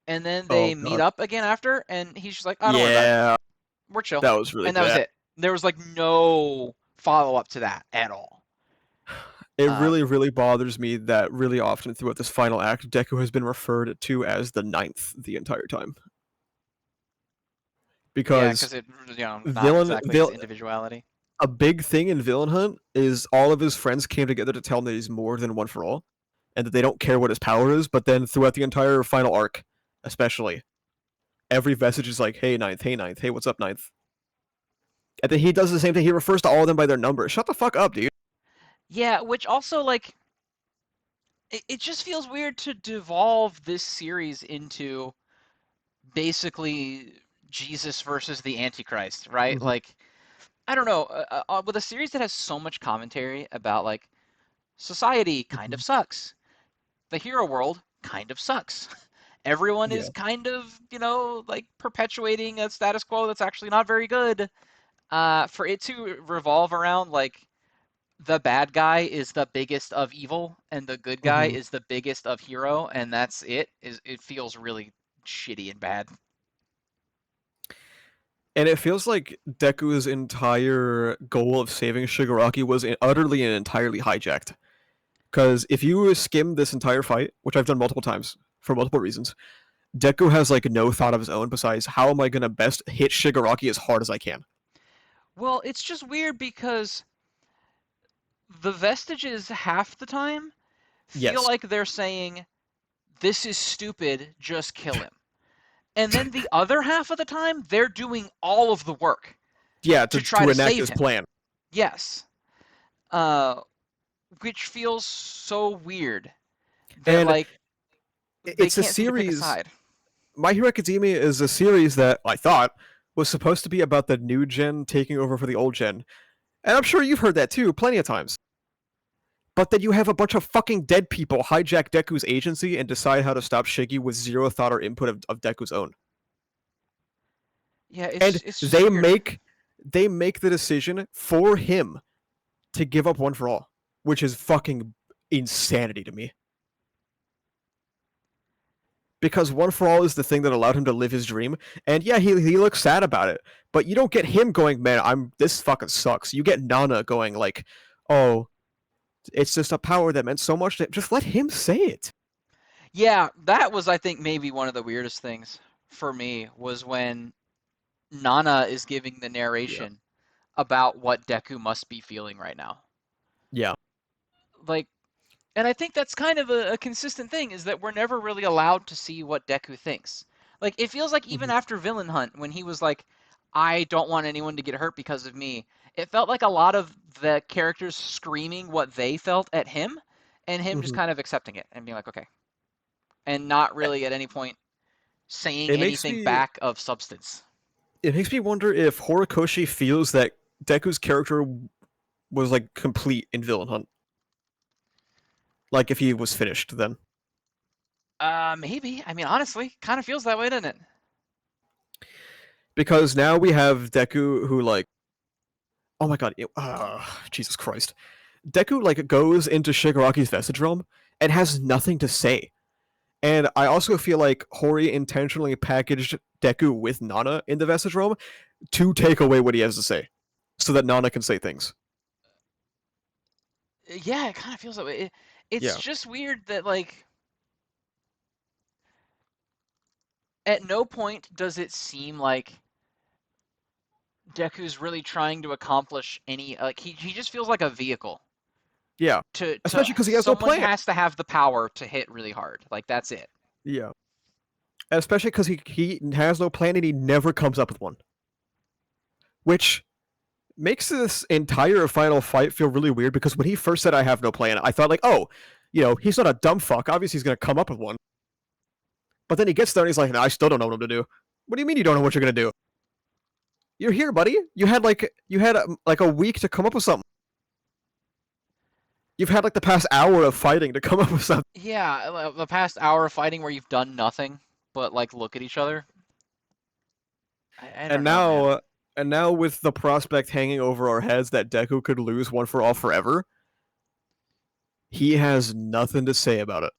And then Oh they meet god. up again after, and he's just like, "Oh, don't worry about it. Yeah, We're chill." that was really And that was bad. it. There was like no follow up to that at all. It really, Um, really bothers me that really often throughout this final act, Deku has been referred to as the ninth the entire time. yeah, Because because it not villain, exactly his vil- individuality. a big thing in Villain Hunt is all of his friends came together to tell him that he's more than one for all, and that they don't care what his power is. But then throughout the entire final arc, especially, every vestige is like, hey ninth, hey, what's up ninth? And then he does the same thing. He refers to all of them by their number. Shut the fuck up, dude. Yeah, which also like it just feels weird to devolve this series into basically Jesus versus the Antichrist, right? Mm-hmm. Like I don't know, with a series that has so much commentary about like society kind Mm-hmm. of sucks, the hero world kind of sucks. Everyone is Yeah. kind of, like perpetuating a status quo that's actually not very good. For it to revolve around like the bad guy is the biggest of evil and the good guy Mm-hmm. is the biggest of hero, and that's it. Is it feels really shitty and bad. And it feels like Deku's entire goal of saving Shigaraki was utterly and entirely hijacked. Because if you skim this entire fight, which I've done multiple times for multiple reasons, Deku has like no thought of his own besides how am I gonna best hit Shigaraki as hard as I can. Well, it's just weird because the vestiges half the time feel Yes. like they're saying, this is stupid, just kill him. And then the other half of the time, they're doing all of the work Yeah, to to try to to enact save his him. plan. Yes. Uh, which feels so weird that, And like, they it's a can't seem to pick a series. side. My Hero Academia is a series that I thought was supposed to be about the new gen taking over for the old gen. And I'm sure you've heard that too, plenty of times. But then you have a bunch of fucking dead people hijack Deku's agency and decide how to stop Shiggy with zero thought or input of Deku's own. Yeah, And it's just they weird. make they make the decision for him to give up One for All, which is fucking insanity to me. Because One for All is the thing that allowed him to live his dream, and yeah, he looks sad about it. But you don't get him going, man, I'm this fucking sucks. You get Nana going like, oh, it's just a power that meant so much to just let him say it. Yeah, that was, I think, maybe one of the weirdest things for me was when Nana is giving the Yeah. narration about what Deku must be feeling right now. Yeah. Like, and I think that's kind of a consistent thing is that we're never really allowed to see what Deku thinks. Like, it feels like even Mhm. after Villain Hunt, when he was like, I don't want anyone to get hurt because of me, it felt like a lot of the characters screaming what they felt at him and him just Mhm. kind of accepting it and being like, okay. And not really at any point saying It makes anything me back of substance. it makes me wonder if Horikoshi feels that Deku's character was like complete in Villain Hunt. Like if he was finished then. Maybe. I mean, honestly, kind of feels that way, doesn't it? Because now we have Deku who like oh my god, Jesus Christ. Deku like goes into Shigaraki's vestige realm and has nothing to say. And I also feel like Hori intentionally packaged Deku with Nana in the vestige realm to take away what he has to say, so that Nana can say things. Yeah, it kind of feels that way. It's Yeah, just weird that, like, at no point does it seem like Deku's really trying to accomplish any, like, he just feels like a vehicle yeah. to Especially because he has no someone plan. has to have the power to hit really hard. Like, that's it. Yeah, especially because he has no plan and he never comes up with one, which makes this entire final fight feel really weird. Because when he first said I have no plan, I thought like, oh, he's not a dumb fuck. Obviously, he's gonna come up with one. But then he gets there and he's like, no, I still don't know what to do. What do you mean you don't know what you're gonna do? You're here, buddy. You had like a week to come up with something. You've had like the past hour of fighting to come up with something. Yeah, the past hour of fighting where you've done nothing but, like, look at each other. I And don't know, man. now, and now with the prospect hanging over our heads that Deku could lose One for All forever, he has nothing to say about it.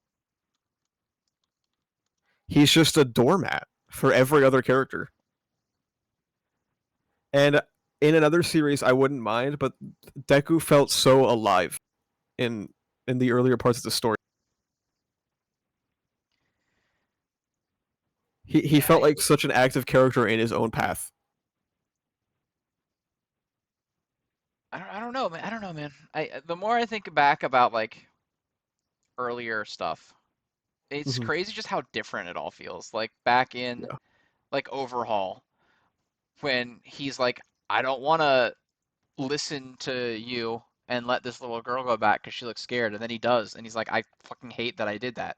He's just a doormat for every other character. And in another series, I wouldn't mind, but Deku felt so alive in in the earlier parts of the story. He Yeah, felt like such an active character in his own path. I don't know, man. I don't know, man. The more I think back about, like, earlier stuff, it's Mm-hmm. crazy just how different it all feels. Like back in, Yeah, like, Overhaul, when he's like, I don't want to listen to you and let this little girl go back because she looks scared, and then he does, and he's like, I fucking hate that I did that.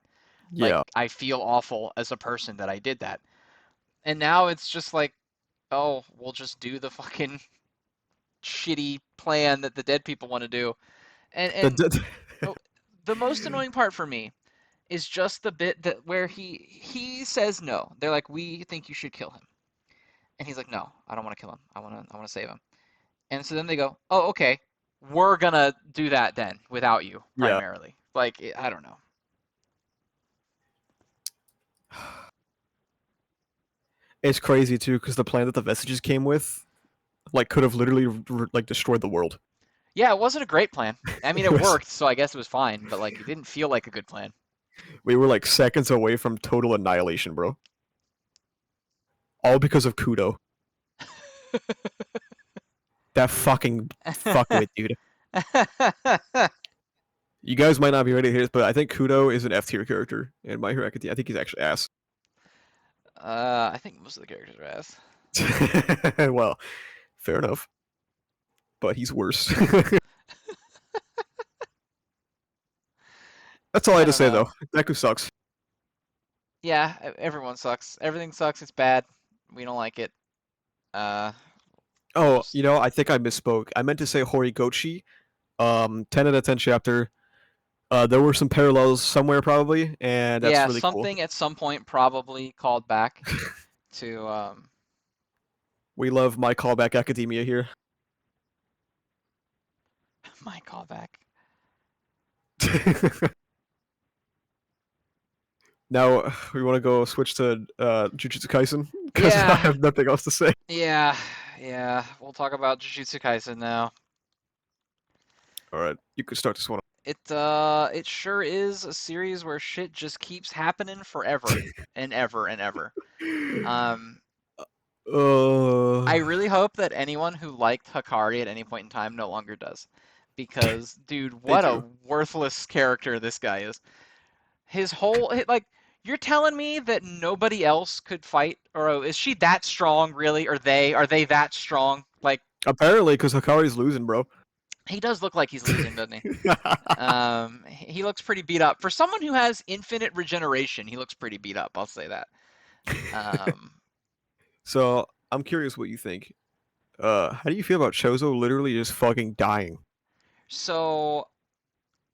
Like, yeah. I feel awful as a person that I did that. And now it's just like, oh, we'll just do the fucking shitty plan that the dead people want to do. And The oh, the most annoying part for me is just the bit that where he says no. They're like, we think you should kill him, and he's like, no, I don't want to kill him. I want to save him. And so then they go, oh, okay, we're gonna do that then without you yeah. primarily. Like, I don't know. It's crazy too because the plan that the Vestiges came with, like, could have literally like destroyed the world. Yeah, it wasn't a great plan. I mean, It it was worked, so I guess it was fine, but like it didn't feel like a good plan. we were like seconds away from total annihilation, bro. All because of Kudo. That fucking fuckwit, dude. You guys might not be ready to hear this, but I think Kudo is an F tier character in My Hero Academia. I think he's actually ass. I think most of the characters are ass. Well, fair enough, but he's worse. That's all I I had to don't say know. though. Deku sucks. Yeah, everyone sucks. Everything sucks. It's bad. We don't like it. Uh, we'll Oh, just I think I misspoke. I meant to say Horikoshi. 10 out of 10 chapter. There were some parallels somewhere probably, and that's yeah, really cool. something at some point probably called back to We love My Callback Academia here. my callback. Now we want to go switch to Jujutsu Kaisen because I Yeah, have nothing else to say. yeah, yeah. We'll talk about Jujutsu Kaisen now. All right, you can start this one. It sure is a series where shit just keeps happening forever and ever and ever. Um, I uh, really hope that anyone who liked Hakari at any point in time no longer does. Because, dude, they what a do. worthless character this guy is. Like, you're telling me that nobody else could fight? Or is she that strong, really? Are they that strong? Like, Apparently, because Hakari's losing, bro. he does look like he's losing, doesn't he? He looks pretty beat up. For someone who has infinite regeneration, he looks pretty beat up, I'll say that. Um, So I'm curious what you think. How do you feel about Chozo literally just fucking dying? so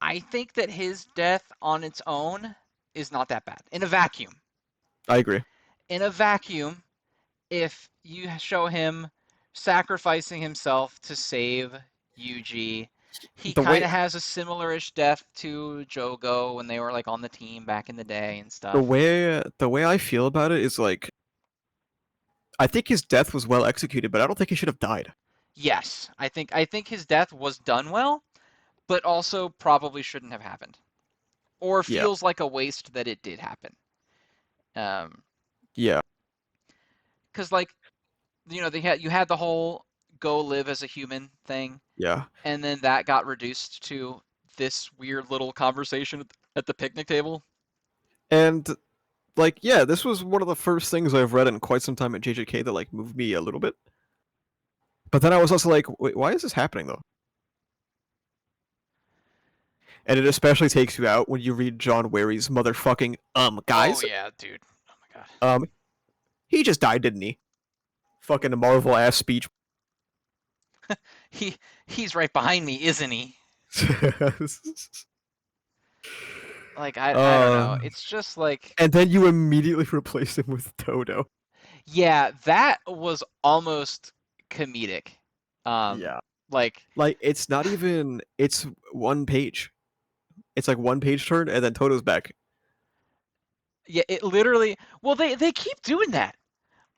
I think that his death on its own is not that bad. In a vacuum. I agree. In a vacuum, if you show him sacrificing himself to save Yuji, he The kind way of has a similar-ish death to Jogo when they were like on the team back in the day and the stuff. way the way I feel about it is like I think his death was well executed, but I don't think he should have died. Yes, I think his death was done well, but also probably shouldn't have happened, or Yeah, feels like a waste that it did happen. Um, yeah, because like you had the whole go live as a human thing, yeah. and then that got reduced to this weird little conversation at the picnic table. And like, yeah, this was one of the first things I've read in quite some time at JJK that like moved me a little bit. But then I was also like, wait, why is this happening though? And it especially takes you out when you read John Wary's motherfucking Oh guys. yeah, dude. Oh my god. Um, he just died, didn't he? Fucking Marvel ass speech. He he's right behind me, isn't he? Like I don't know. uh, It's just like and then you immediately replace him with Toto. yeah, that was almost comedic. Um Yeah. like Like it's not even it's one page. It's like one page turn and then Toto's back. yeah, it literally well they keep doing that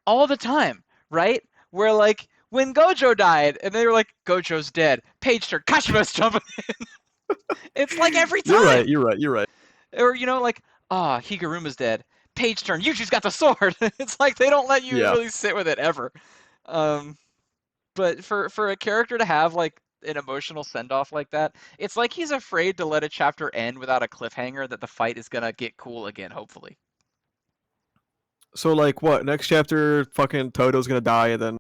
all the time, right? Where like when Gojo died and they were like Gojo's dead. Page turn, Kashima's jumping. It's like every You're right, time. you're right, you're right. Or like Higuruma's dead. Page turn, Yuji's got the sword. It's like they don't let you Yeah. really sit with it ever. Um but for a character to have like an emotional send off like that, it's like he's afraid to let a chapter end without a cliffhanger that the fight is gonna get cool again, hopefully. So like what, next chapter fucking Toto's gonna die and then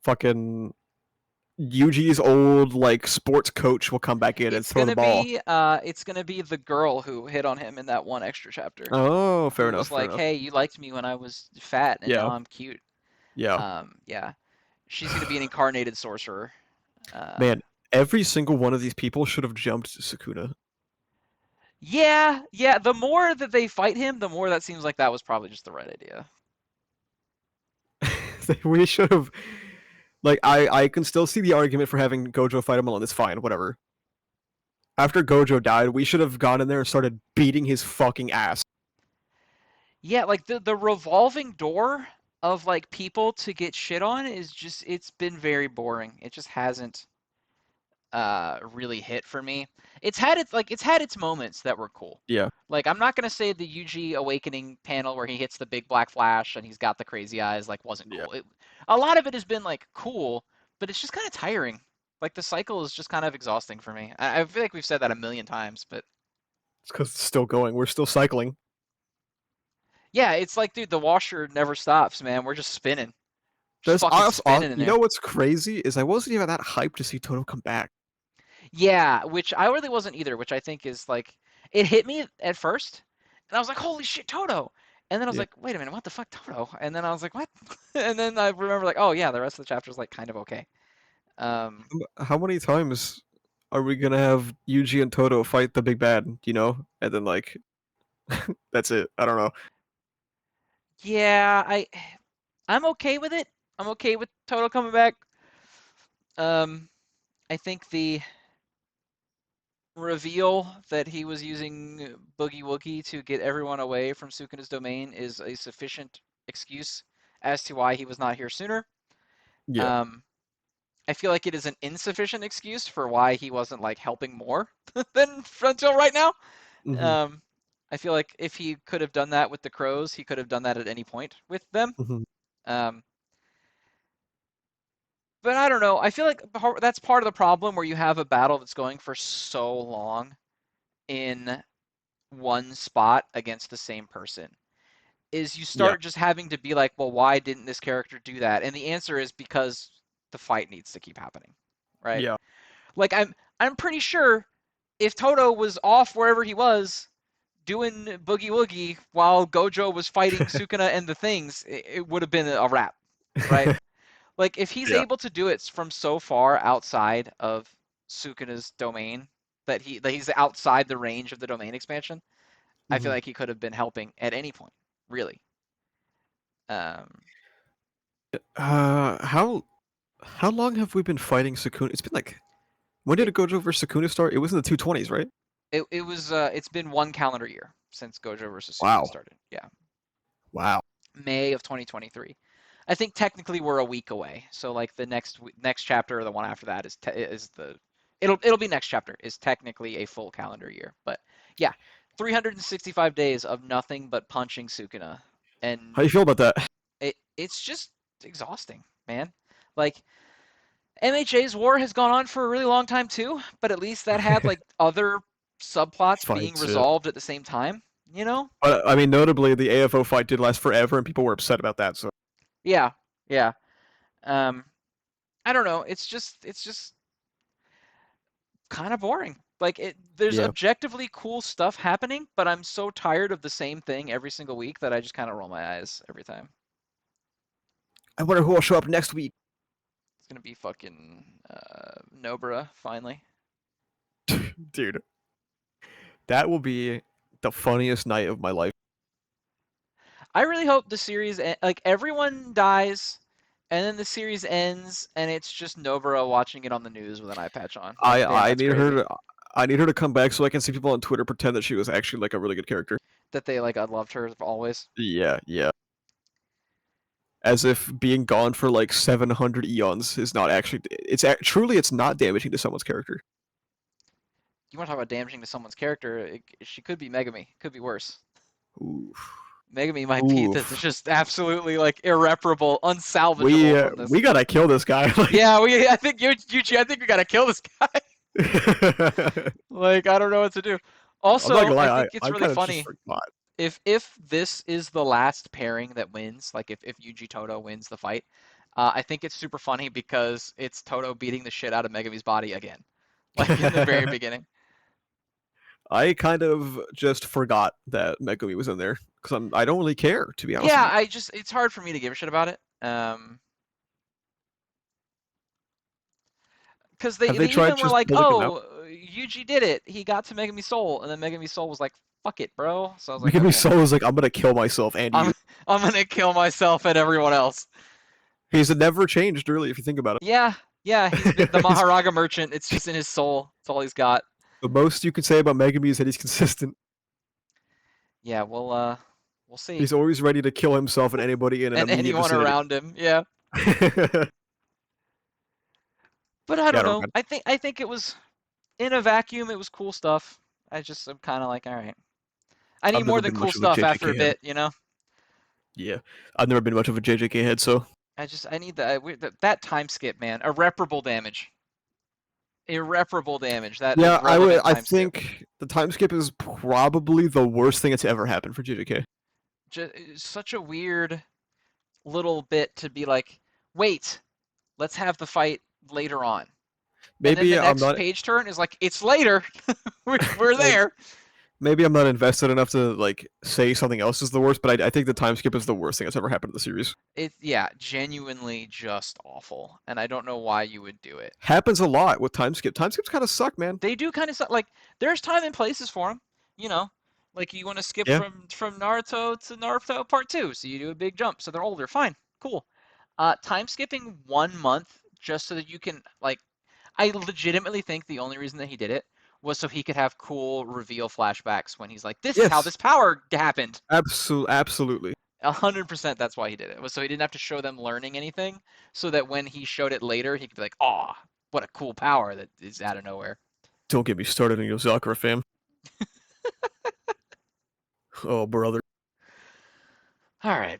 fucking Yuji's old like sports coach will come back in and throw the ball. It's gonna be the girl who hit on him in that one extra chapter, Oh, fair who enough, was fair like, enough. "Hey, you liked me when I was fat, and now Yeah, I'm cute." yeah. Yeah, she's gonna be an incarnated sorcerer. Man, every single one of these people should have jumped Sukuna. Yeah, yeah. The more that they fight him, the more that seems like that was probably just the right idea. We should have like I can still see the argument for having Gojo fight him alone. It's fine, whatever. After Gojo died, we should have gone in there and started beating his fucking ass. Yeah, like the revolving door. of like people to get shit on is just it's been very boring. It just hasn't really hit for me. It's had its moments that were cool. Yeah, Like I'm not gonna say the Yuji awakening panel where he hits the big black flash and he's got the crazy eyes like wasn't yeah. cool. A lot of it has been like cool, but it's just kind of tiring. Like the cycle is just kind of exhausting for me. I feel like we've said that a million times, but It's because it's still going. We're still cycling. yeah, it's like dude, the washer never stops, man. We're just spinning, just There's fucking us. spinning in You know there. what's crazy is I wasn't even that hyped to see Toto come back. Yeah, which I really wasn't either, which I think is like it hit me at first, and I was like, "Holy shit, Toto!" And then I was Yeah. like, "Wait a minute, what the fuck, Toto?" And then I was like, "What?" And then I remember like, "Oh yeah, the rest of the chapter is like kind of okay." Um, How many times are we gonna have Yuji and Toto fight the big bad? You know, and then like that's it. I don't know. yeah, I'm okay with it. I'm okay with Toto coming back. Um, I think the reveal that he was using Boogie Woogie to get everyone away from Sukuna's domain is a sufficient excuse as to why he was not here sooner. Yeah. Um, I feel like it is an insufficient excuse for why he wasn't like helping more than until right now. Hmm. Um, I feel like if he could have done that with the crows, he could have done that at any point with them. Hmm. Um, but I don't know. I feel like that's part of the problem where you have a battle that's going for so long in one spot against the same person. Is you Yeah. start just having to be like, well, why didn't this character do that? And the answer is because the fight needs to keep happening, right? Yeah. Like I'm pretty sure if Toto was off wherever he was doing boogie woogie while Gojo was fighting Sukuna and the things, it would have been a wrap, right? Like if he's Yeah. able to do it from so far outside of Sukuna's domain that he's outside the range of the domain expansion, I feel Hmm. like he could have been helping at any point, really. Um, How long have we been fighting Sukuna? It's been like when did it, it Gojo versus Sukuna start? It was in the 220s, right? it was it's been one calendar year since Gojo versus Sukuna Wow. started. Yeah, Wow. May of 2023. I think technically we're a week away. So like the next chapter or the one after that is the it'll be next chapter is technically a full calendar year. But yeah, 365 days of nothing but punching Sukuna, How and do you feel about that? it's just exhausting, man. Like MHA's war has gone on for a really long time too, but at least that had like other subplots being Fights, yeah. resolved at the same time, you know? But I mean, notably, the AFO fight did last forever, and people were upset about that. So Yeah, yeah. Um, I don't know. It's just kind of boring. Like there's yeah, objectively cool stuff happening, but I'm so tired of the same thing every single week that I just kind of roll my eyes every time. I wonder who will show up next week, It's gonna be fucking Nobara finally. dude. That will be the funniest night of my life. I really hope the series like everyone dies, and then the series ends, and it's just Nobara watching it on the news with an eye patch on. Like, damn, I that's need her crazy. to. I need her to come back so I can see people on Twitter pretend that she was actually like a really good character. That they like unloved her always. Yeah, yeah. As if being gone for like 700 eons is not actually. Truly, it's not damaging to someone's character. You want to talk about damaging to someone's character? She could be Megami. Could be worse. Oof. Megami might be Oof. just absolutely like irreparable, unsalvageable from this. We gotta kill this guy. Like, Yeah, I think Yuji. I think we gotta kill this guy. Like, I don't know what to do. I'm not Also, gonna I lie. think it's I really kind of just funny forgot. if this is the last pairing that wins, like if Yuji Toto wins the fight, I think it's super funny because it's Toto beating the shit out of Megami's body again, like in the very beginning. I kind of just forgot that Megumi was in there because I don't really care, to be honest with Yeah, you. it's hard for me to give a shit about it. Because Have they they tried even were just like, pulling him out? oh, Yuji did it. He got to Megami Soul, and then Megami Soul was like, fuck it, bro. So I was like, Megumi okay, Soul is like, I'm gonna kill myself and I'm you. I'm gonna kill myself and everyone else. He's never changed, really, if you think about Yeah, yeah, he's been the it. Maharaga merchant. It's just in his soul. It's all he's got. The most you can say about Megumi is that he's consistent. Yeah, We'll see. He's always ready to kill himself and anybody in an And immediate anyone vicinity. around him, yeah. Yeah, But I I don't don't know. know. I think it was in a vacuum. It was cool stuff. I'm kind of like, all right. I need I've more never than been cool much of a stuff after JJK a head. bit, you know. Yeah, I've never been much of a JJK head, so I need that time skip, man. Irreparable damage. Irreparable damage. That yeah, irrelevant I time skip. think the time skip is probably the worst thing that's ever happened for JJK. Just such a weird little bit to be like, wait, let's have the fight later on. And then the Maybe I'm next not page turn is like, it's later. We're maybe, there. maybe I'm not invested enough to like say something else is the worst, but I think the time skip is the worst thing that's ever happened to the series. It yeah, genuinely just awful, and I don't know why you would do it. Happens a lot with time skip. Time skips kind of suck, man. They do kind of like there's time and places for them, you know. Like you want to skip Yeah, from Naruto to Naruto Part 2, so you do a big jump, so they're older. Fine, cool. Time skipping 1 month just so that you can like I legitimately think the only reason that he did it was so he could have cool reveal flashbacks when he's like, "This is how yes, this power happened." absolutely. 100% that's why he did it. It was so he didn't have to show them learning anything, so that when he showed it later, he could be like, "Oh, what a cool power that is out of nowhere." Don't get me started on Yozakura, fam. Oh, brother. All right.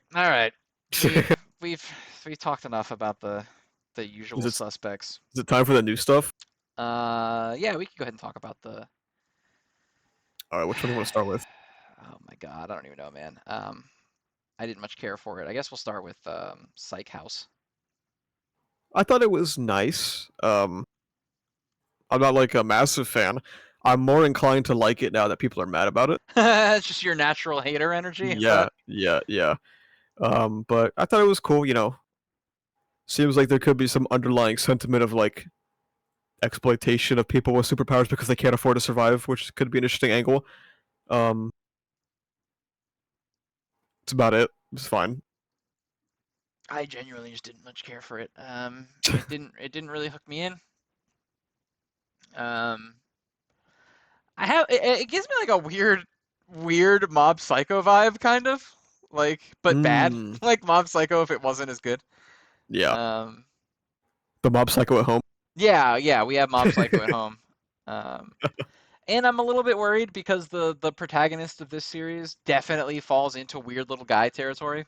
We've we've we've talked enough about the Is usual it suspects. is it time for the new stuff? Yeah, we can go ahead and talk about the. All right, which one do you want to start with? Oh my God, I don't even know, man. I didn't much care for it. I guess we'll start with Psych House. I thought it was nice. I'm not like a massive fan. I'm more inclined to like it now that people are mad about it. It's just your natural hater energy. Is Yeah, that? yeah. But I thought it was cool. Seems like there could be some underlying sentiment of like exploitation of people with superpowers because they can't afford to survive, which could be an interesting angle. Um, it's about it. It's fine. I genuinely just didn't much care for it. It didn't really hook me in. Um, it gives me like a weird Mob Psycho vibe, kind of like, but bad. Mm, Like Mob Psycho if it wasn't as good. yeah. Um, The Mob Psycho at home. yeah, we have Mob Psycho at home. Um, and I'm a little bit worried because the protagonist of this series definitely falls into weird little guy territory.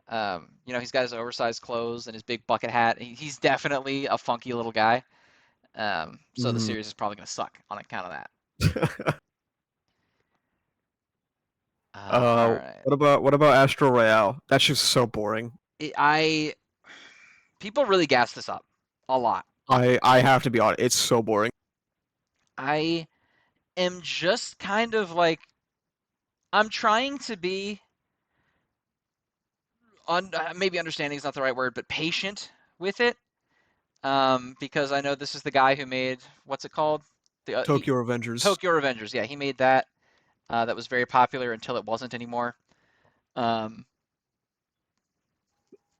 He's got his oversized clothes and his big bucket hat. He's definitely a funky little guy. So the Mm. series is probably going to suck on account of that. All right. what about Astro Royale? That's just so boring. I People really gas this up a lot. I have to be honest. It's so boring. I am just kind of like I'm trying to be maybe understanding is not the right word, but patient with it. Because I know this is the guy who made what's it called? He Tokyo Revengers. Tokyo Revengers. Yeah, he made that. That was very popular until it wasn't anymore. Um,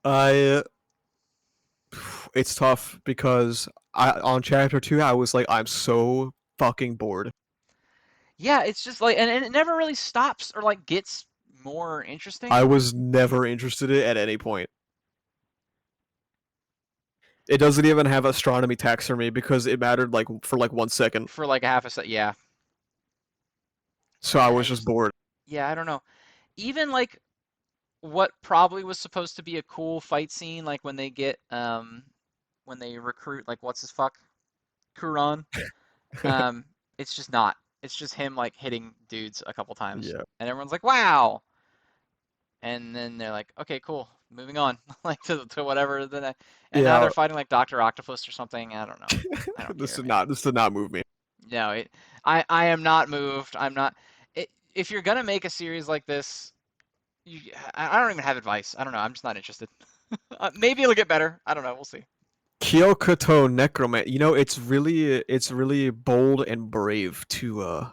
I it's tough because I on chapter 2 I was like I'm so fucking bored. yeah, it's just like, and it never really stops or like gets more interesting I was never interested in it at any point. It doesn't even have astronomy taxonomy because it mattered like for like 1 second. for like a half a second. Yeah, So I was I just just, bored. yeah, I don't know. Even like what probably was supposed to be a cool fight scene, like when they recruit like what's his fuck Kuran. Um, it's just not. It's just him like hitting dudes a couple times, Yeah. and everyone's like, "Wow!" And then they're like, "Okay, cool, moving on," like to whatever and now Yeah, they're fighting like Doctor Octopus or something. I don't know. I don't care, man. this did not move me. No, I am not moved. I'm not. If you're gonna make a series like this, I don't even have advice. I don't know. I'm just not interested. Maybe it'll get better. I don't know. We'll see. Kyokuto Necroman. It's really bold and brave to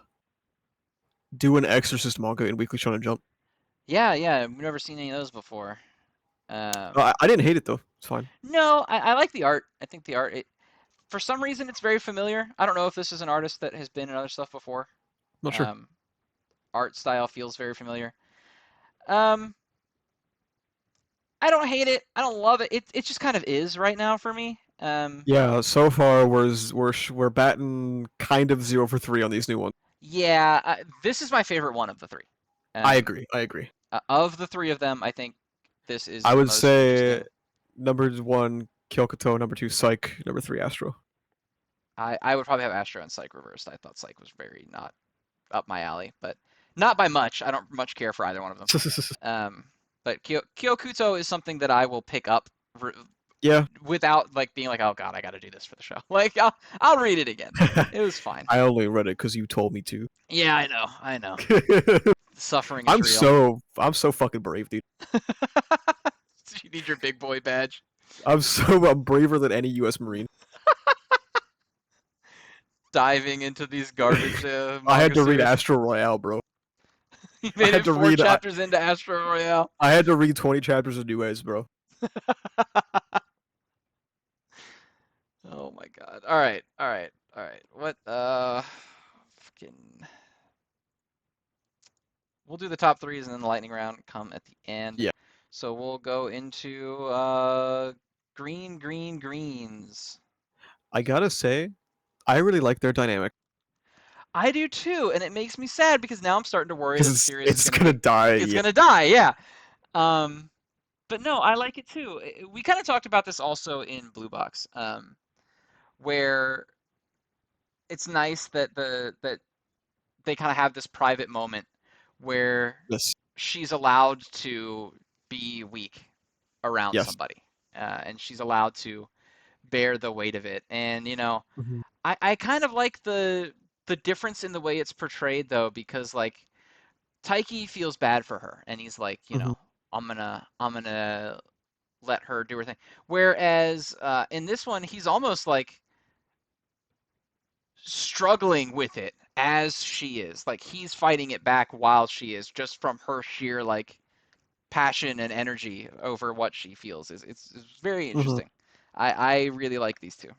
do an Exorcist manga in Weekly Shonen Jump. Yeah. We've never seen any of those before. I didn't hate it though. It's fine. No, I like the art. I think the art. For some reason, it's very familiar. I don't know if this is an artist that has been in other stuff before. Not sure. Um, Art style feels very familiar. Um, I don't hate it. I don't love it. It just kind of is right now for me. Yeah, so far we're batting kind of 0 for 3 on these new ones. Yeah, this is my favorite one of the three. I Um, agree. I agree. of the three of them, I think this is I the would most say interesting. number one Kyokuto, number two Psych, number three Astro. I would probably have Astro and Psych reversed. I thought Psych was very not up my alley, but not by much. I don't much care for either one of them. Um, but Kyokuto is something that I will pick up Yeah, without like being like, oh god, I got to do this for the show. Like I'll read it again. It was fine. I only read it because you told me to. Yeah, I know, I know. Suffering is I'm real. so fucking brave, dude. You need your big boy badge. I'm braver than any U.S. Marine. Diving into these garbage I had manga to read series. Astro Royale, bro. You I made had it to four read I, chapters into Astro Royale. I had to read 20 chapters of New Age, bro. Oh my god. All right, all right, all right. What? Fucking. We'll do the top threes and then the lightning round come at the end. Yeah, So we'll go into green greens. I gotta say, I really like their dynamic I do too, and it makes me sad because now I'm starting to worry because that the it's series is it's gonna gonna get die. it's Yeah. gonna die. Yeah. Um, but no, I like it too. We kind of talked about this also in Blue Box, where it's nice that they kind of have this private moment where Yes. she's allowed to be weak around Yes. somebody, and she's allowed to bear the weight of it. And Hmm. I kind of like the difference in the way it's portrayed though, because like Taiki feels bad for her, and he's like, Hmm. I'm gonna let her do her thing. Whereas in this one, he's almost like struggling with it as she is. Like he's fighting it back while she is, just from her sheer like passion and energy over what she feels. It's very Hmm. interesting. I really like these two.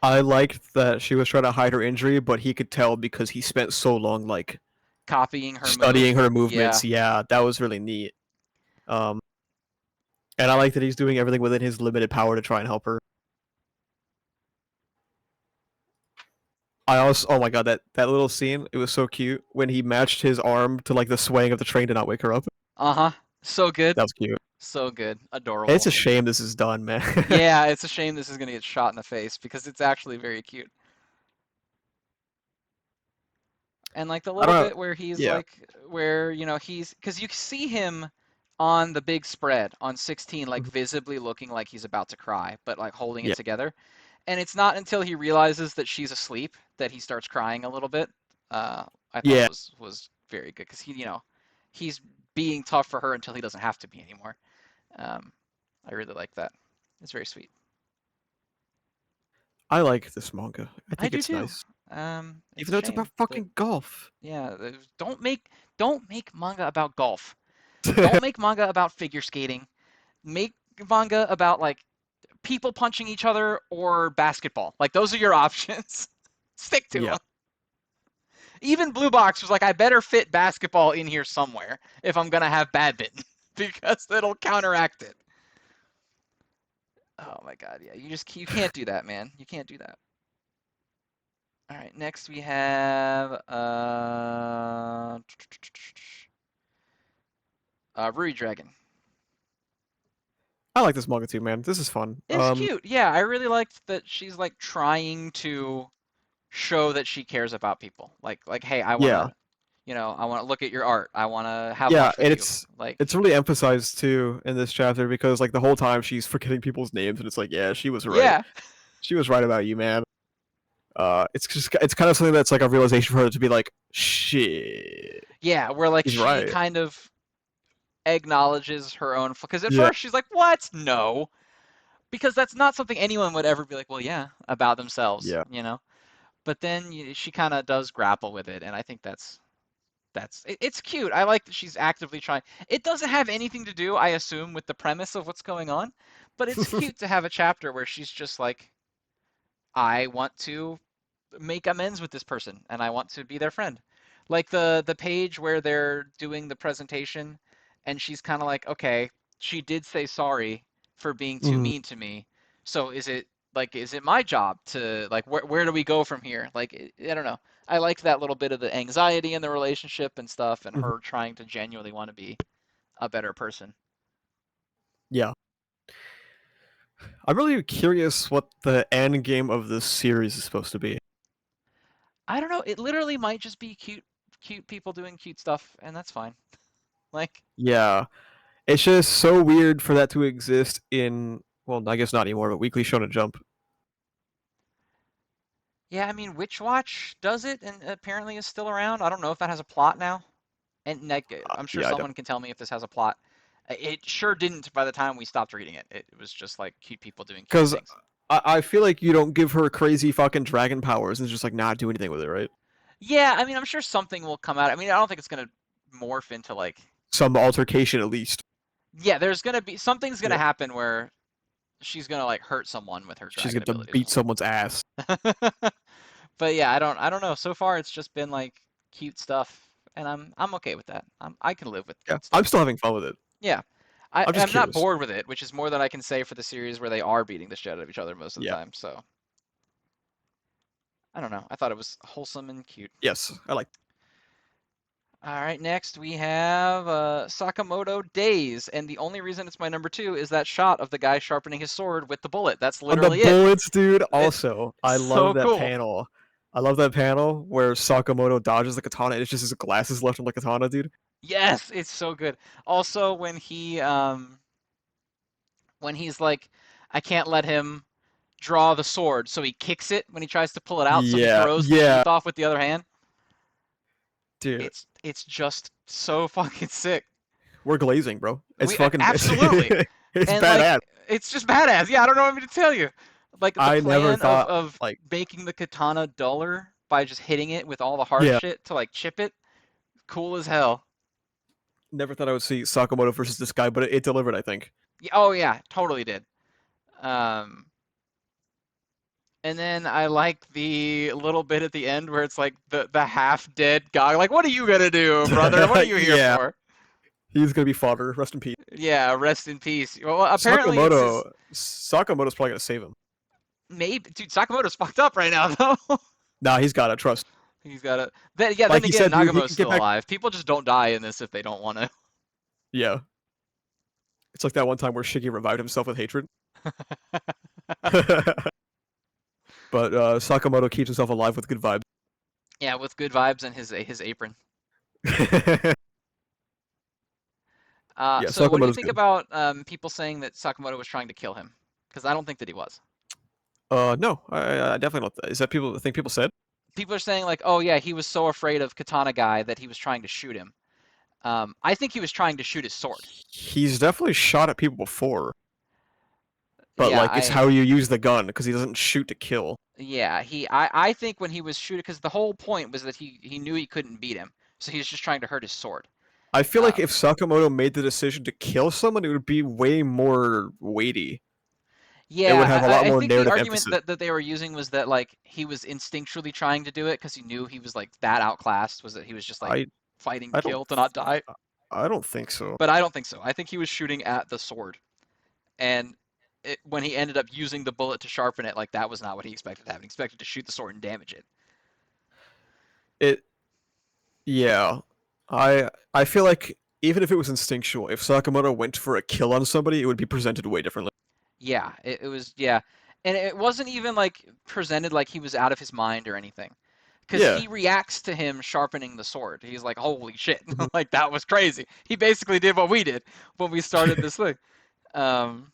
I liked that she was trying to hide her injury, but he could tell because he spent so long like Copying her studying move. her Yeah. movements. Yeah, that was really neat. Um, and I like that he's doing everything within his limited power to try and help her. I also, oh my god, that little scene, it was so cute when he matched his arm to like the swaying of the train to not wake her up. Uh-huh. So good. That was cute. So good. It's Adorable. a shame this is done, man. Yeah, it's a shame this is gonna get shot in the face because it's actually very cute. And like the I little don't know. bit where he's Yeah. like, where, he's, because you see him on the big spread on 16, like Mhm. visibly looking like he's about to cry, but like holding it Yeah. together. And it's not until he realizes that she's asleep that he starts crying a little bit. I thought Yeah. was very good because he's being tough for her until he doesn't have to be anymore. Um, I really like that. It's very sweet. I like this manga. I I think do it's too. nice. It's Even a though it's shame about that fucking golf. yeah, don't make manga about golf. Don't make manga about figure skating. Make manga about like people punching each other or basketball. Like those are your options. Stick to Yeah. them. Even Blue Box was like, I better fit basketball in here somewhere if I'm gonna have badminton because it'll counteract it. Oh my god, yeah, you can't do that, man. You can't do that. All right, next we have Ruri Dragon. I like this manga too, man. This is fun. It's cute. Yeah, I really liked that she's like trying to show that she cares about people. Like, hey, Yeah. I want to look at your art. I want to have Yeah, lunch with and you. it's Like, it's really emphasized too in this chapter because like the whole time she's forgetting people's names and it's like, yeah, she was right. yeah, She was right about you, man. It's kind of something that's like a realization for her to be like, shit, yeah, where like he's she right. kind of acknowledges her own because at Yeah. first she's like, "What? No." Because that's not something anyone would ever be like, "Well,. About themselves." But then she kind of does grapple with it, and I think it's cute. I like that she's actively trying. It doesn't have anything to do, I assume, with the premise of what's going on, but it's Yeah. cute to have a chapter where she's just like, I want to make amends with this person and I want to be their friend. Like the page where they're doing the presentation, and she's kind of like, okay, she did say sorry for being too Mhm, mean to me. So is it my job to like where do we go from here? Like I don't know. I liked that little bit of the anxiety in the relationship and stuff, and mhm. her trying to genuinely want to be a better person. Yeah. I'm really curious what the end game of this series is supposed to be. I don't know. It literally might just be cute people doing cute stuff, and that's fine. Like, Yeah. It's just so weird for that to exist in, well, I guess not anymore, but Weekly Shonen Jump. yeah, I mean, Witch Watch does it, and apparently is still around. I don't know if that has a plot now. And like, I'm sure Yeah, I don't. someone can tell me if this has a plot. It sure didn't by the time we stopped reading it. It was just like cute people doing cute Because things. I feel like you don't give her crazy fucking dragon powers and just like not do anything with it, right? Yeah, I mean, I'm sure something will come out. I mean, I don't think it's gonna morph into like, Some altercation at least. yeah, there's gonna be something's gonna Yeah. happen where she's gonna like hurt someone with her She's dragon going to abilities or beat someone's ass. something. But yeah, I don't know. So far, it's just been like cute stuff, and I'm okay with that. I can live with Yeah. cute I'm stuff. still having fun with it. Yeah, I'm just I'm not curious. bored with it, which is more than I can say for the series where they are beating the shit out of each other most of the Yeah. time. So I don't know. I thought it was wholesome and cute. Yes. I like. All right, next we have Sakamoto Days, and the only reason it's my number two is that shot of the guy sharpening his sword with the bullet. That's On the literally it. bullets, dude. It's Also, I love so that cool. panel. I love that panel where Sakamoto dodges the katana and it's just his glasses left on the katana, dude. Yes, it's so good. Also, when he's like, I can't let him draw the sword, so he kicks it when he tries to pull it out, so he Yeah, throws the yeah, sheath off with the other hand. dude. It's just so fucking sick. We're glazing, bro. It's We fucking absolutely, it's and like badass. it's just badass. Yeah, I don't know what to tell you. Like the I never plan thought of like making the katana duller by just hitting it with all the hard yeah, shit to like chip it, cool as hell. never thought I would see Sakamoto versus this guy, but it delivered, I think. Yeah, oh yeah, totally did. Um, and then I like the little bit at the end where it's like the half dead guy. Like, what are you gonna do, brother? What are you here Yeah, for? he's gonna be fodder. Rest in peace. Yeah, rest in peace. Well, apparently it's his. Sakamoto's probably gonna save him. Maybe, dude, Sakamoto's fucked up right now though. Nah, he's got to trust. He's got to. Then, yeah, then Like he again, said, dude, he Nagamo's can get still back. alive. People just don't die in this if they don't want Yeah, it's like that one time where Shiggy revived himself with hatred. to. But Sakamoto keeps himself alive with good vibes. Yeah, with good vibes and his apron. Yeah, So what do you Sakamoto's think good. about people saying that Sakamoto was trying to kill him? Because I don't think that he was. No, I definitely don't. Is that people think people said? People are saying like, oh yeah, he was so afraid of Katana Guy that he was trying to shoot him. I think he was trying to shoot his sword. He's definitely shot at people before, but Yeah, like it's how you use the gun because he doesn't shoot to kill. I think when he was shooting, because the whole point was that he knew he couldn't beat him, so he was just trying to hurt his sword. I feel like Um, if Sakamoto made the decision to kill someone, it would be way more weighty. It would have a yeah, lot I more think the narrative argument emphasis. that they were using was that like he was instinctually trying to do it because he knew he was like that outclassed. Was that he was just like I fighting to I don't kill to not die? I don't think so. But I don't think so. I think he was shooting at the sword, and when he ended up using the bullet to sharpen it, like that was not what he expected to happen. He expected to shoot the sword and damage it. It Yeah, I feel like even if it was instinctual, if Sakamoto went for a kill on somebody, it would be presented way differently. Yeah, it was yeah, and it wasn't even like presented like he was out of his mind or anything, because Yeah. he reacts to him sharpening the sword. He's like, "Holy shit!" Mhm. Like that was crazy. He basically did what we did when we started this thing, um,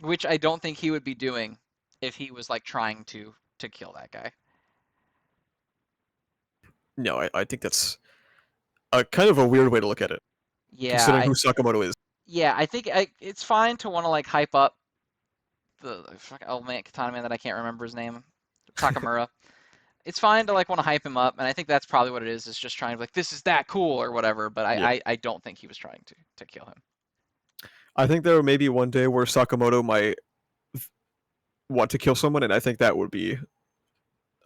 which I don't think he would be doing if he was like trying to kill that guy. No, I think that's a kind of a weird way to look at it, Yeah, considering who Sakamoto is. I think it's fine to want to like hype up the old man katana man that I can't remember his name, Takamura. It's fine to like want to hype him up, and I think that's probably what it is just trying to be like this is that cool or whatever. But Yeah. I don't think he was trying to kill him. I think there may be one day where Sakamoto might want to kill someone, and I think that would be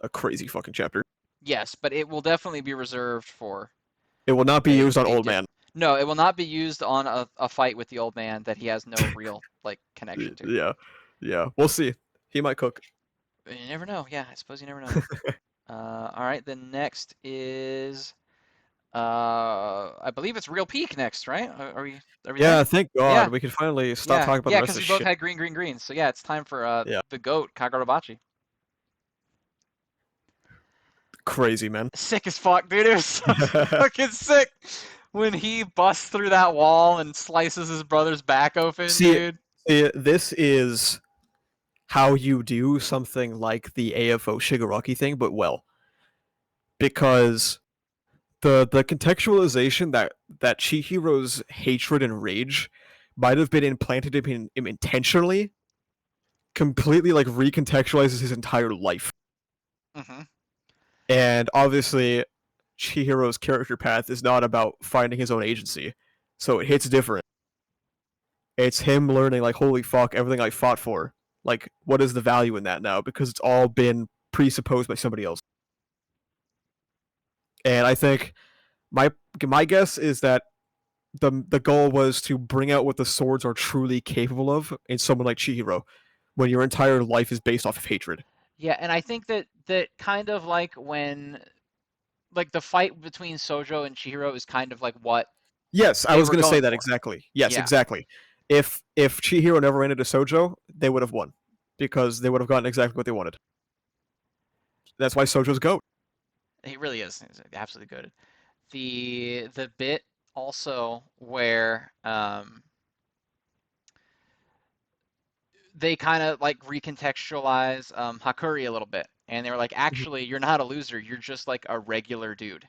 a crazy fucking chapter. Yes, but it will definitely be reserved for It will not be a used on a old diff. man. No, it will not be used on a fight with the old man that he has no real like connection to. Yeah, yeah. We'll see. He might cook. You never know. Yeah, I suppose you never know. All right, then next is I believe it's Real Peak next, right? Are we there? Yeah, thank God Yeah, we can finally stop yeah, talking about the yeah. rest Because of we this both shit. had green, green, green. So yeah, it's time for Yeah, the goat Kagurabachi. crazy man. Sick as fuck, dude. It was so fucking sick when he busts through that wall and slices his brother's back open, see, dude. this is how you do something like the AFO Shigaraki thing, but well, because the contextualization that Chihiro's hatred and rage might have been implanted in him intentionally completely like recontextualizes his entire life. Hmm. And obviously, Chihiro's character path is not about finding his own agency, so it hits different. It's him learning like, holy fuck, everything I fought for. Like, what is the value in that now? Because it's all been presupposed by somebody else. And I think my my guess is that the goal was to bring out what the swords are truly capable of in someone like Chihiro, when your entire life is based off of hatred. Yeah, and I think that kind of like when like the fight between Sojo and Chihiro is kind of like what Yes, I they was were gonna say going that for. exactly. Yes, Yeah, exactly. If Chihiro never ran into Sojo, they would have won because they would have gotten exactly what they wanted. That's why Sojo's goat. he really is. He's absolutely good. The bit also where they kind of like recontextualize Hakuri a little bit, and they were like, Mhm. actually, you're not a loser. You're just like a regular dude,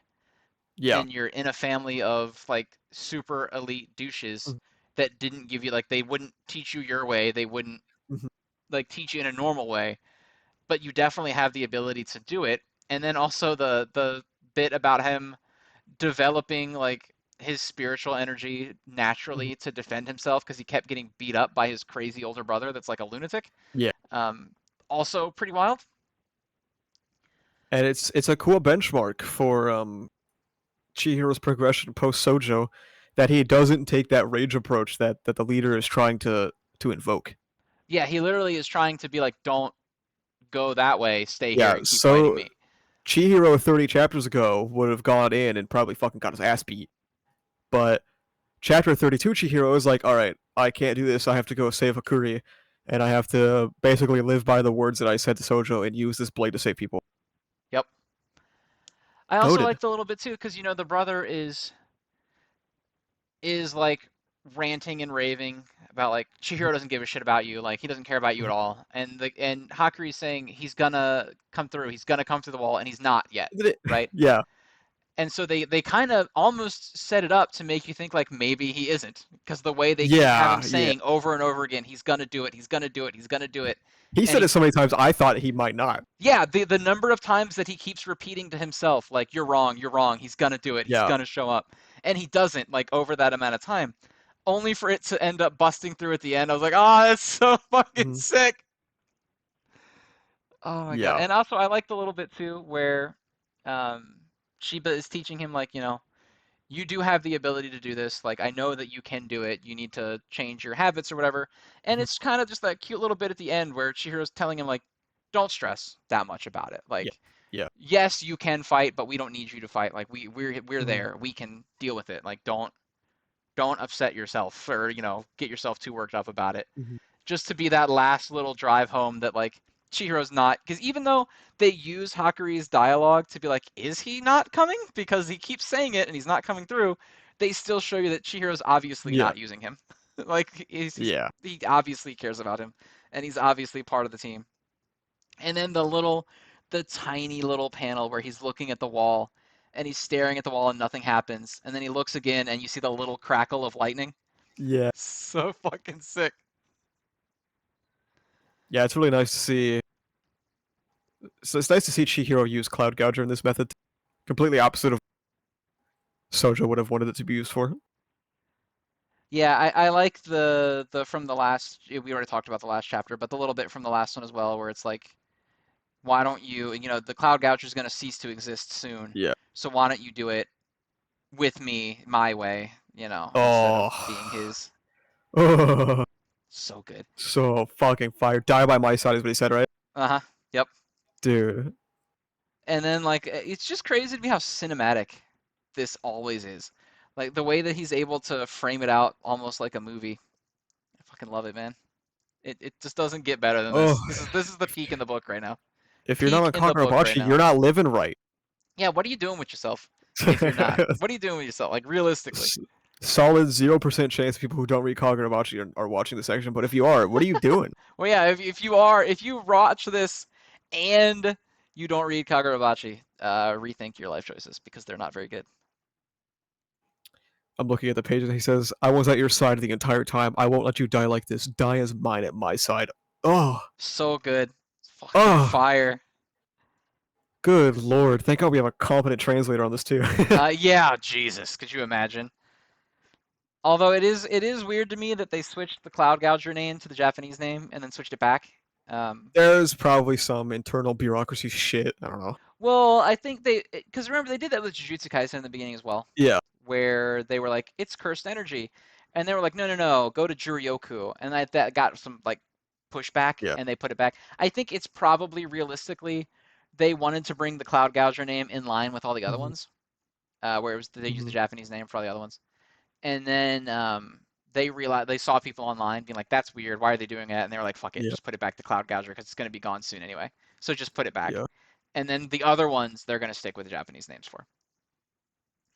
Yeah. and you're in a family of like super elite douches Mhm. that didn't give you like they wouldn't teach you your way. They wouldn't Mhm. like teach you in a normal way, but you definitely have the ability to do it. And then also the bit about him developing like his spiritual energy Mhm. naturally to defend himself because he kept getting beat up by his crazy older brother that's like a lunatic. Yeah. Um, Also pretty wild. And it's a cool benchmark for Chihiro's progression post Sojo that he doesn't take that rage approach that the leader is trying to invoke. Yeah, he literally is trying to be like, don't go that way, stay here Yeah, and keep fighting so me. Chihiro 30 chapters ago would have gone in and probably fucking got his ass beat. But chapter 32 Chihiro is like, all right, I can't do this. I have to go save Hakuri, and I have to basically live by the words that I said to Sojo and use this blade to save people. Yep. I also Goaded. liked a little bit too because the brother is like ranting and raving about like Chihiro doesn't give a shit about you, like he doesn't care about you at all, and Hakuri's saying he's gonna come through, he's gonna come through the wall, and he's not yet, right? Yeah, And so they kind of almost set it up to make you think like maybe he isn't because the way they keep have him yeah. saying over and over again, he's gonna do it, he's gonna do it, he's gonna do it, He and said it he so many times. I thought he might not. yeah, the number of times that he keeps repeating to himself like you're wrong, he's gonna do it, he's Yeah. gonna show up, and he doesn't like over that amount of time, only for it to end up busting through at the end. I was like, oh, that's so fucking Mhm. sick. Oh my god. Yeah. And also I liked a little bit too where um Shiba is teaching him like, you do have the ability to do this. Like I know that you can do it. You need to change your habits or whatever. And Mhm. it's kind of just that cute little bit at the end where Chihiro's telling him like, don't stress that much about it. Yeah. Like, Yeah. yes, you can fight, but we don't need you to fight. Like we're Mhm. there. We can deal with it. Like don't upset yourself or, get yourself too worked up about it. Mhm. Just to be that last little drive home that like Chihiro's not, because even though they use Hakuri's dialogue to be like, is he not coming? Because he keeps saying it and he's not coming through, they still show you that Chihiro's obviously Yeah. not using him. Like Yeah. he obviously cares about him and he's obviously part of the team. And then the tiny little panel where he's looking at the wall and he's staring at the wall and nothing happens. And then he looks again and you see the little crackle of lightning. Yeah. So fucking sick. Yeah. It's really nice to see. So it's nice to see Chihiro use Cloud Gouger in this method. Completely opposite of Sojo would have wanted it to be used for. Yeah, I like the from the last we already talked about the last chapter, but the little bit from the last one as well, where it's like why don't you, the Cloud Gouger is going to cease to exist soon. Yeah. So why don't you do it with me, my way, instead of Oh. being his. Oh. So good. So fucking fire. Die by my side is what he said, right? Uh-huh. Yep. Dude. And then like it's just crazy to me how cinematic this always is. Like the way that he's able to frame it out almost like a movie. I fucking love it, man. It just doesn't get better than Oh. this. This is the peak in the book right now. If you're not Peak on in the book right Kagurabachi, now. you're not living right. Yeah, what are you doing with yourself if you're not? What are you doing with yourself? Like realistically. Solid 0% chance people who don't read Kagurabachi are watching the section, but if you are, what are you doing? Well, yeah, if you watch this and you don't read Kagurabachi, rethink your life choices because they're not very good. I'm looking at the page and he says, I was at your side the entire time. I won't let you die like this. Die as mine at my side. Oh. So good. Fucking Oh. fire. Good lord. Thank God we have a competent translator on this too. Yeah, Jesus, could you imagine? Although it is weird to me that they switched the Cloud Gouger name to the Japanese name and then switched it back. Um, There's probably some internal bureaucracy shit. I don't know. well, I think because remember they did that with Jujutsu Kaisen in the beginning as well, Yeah. where they were like, it's cursed energy, and they were like, no, no, no, go to Juryoku, and that got some like pushback, Yeah. and they put it back. I think it's probably realistically they wanted to bring the Cloud Gouger name in line with all the other Hmm. ones, where they used the Hmm. Japanese name for all the other ones. And then they realized they saw people online being like, "That's weird. Why are they doing that?" And they were like, "Fuck it, Yeah. just put it back to Cloud Gouger because it's going to be gone soon anyway. So just put it back." Yeah. And then the other ones they're going to stick with the Japanese names for.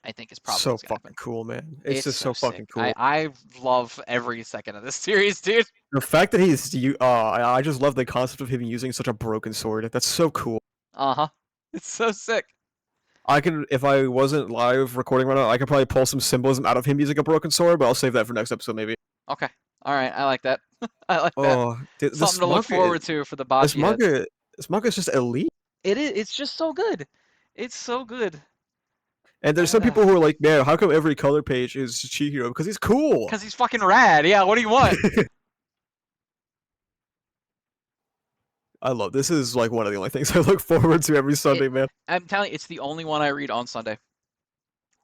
I think is probably So what's going to happen. fucking cool, man. It's It's just so so sick. fucking I cool. I love every second of this series, dude. The fact that I just love the concept of him using such a broken sword. That's so cool. Uh huh. It's so sick. I could, if I wasn't live recording right now, I could probably pull some symbolism out of him using a broken sword, but I'll save that for next episode maybe. Okay. All right. I like that. I like that. Oh, dude, Something to look forward to for the this Bocce heads. manga, this manga is just elite. It is. It's just so good. It's so good. And there's some people who are like, man, how come every color page is Chihiro? Because he's cool. Because he's fucking rad. Yeah. What do you want? I love this. Is like one of the only things I look forward to every It, Sunday, man. I'm telling you, it's the only one I read on Sunday.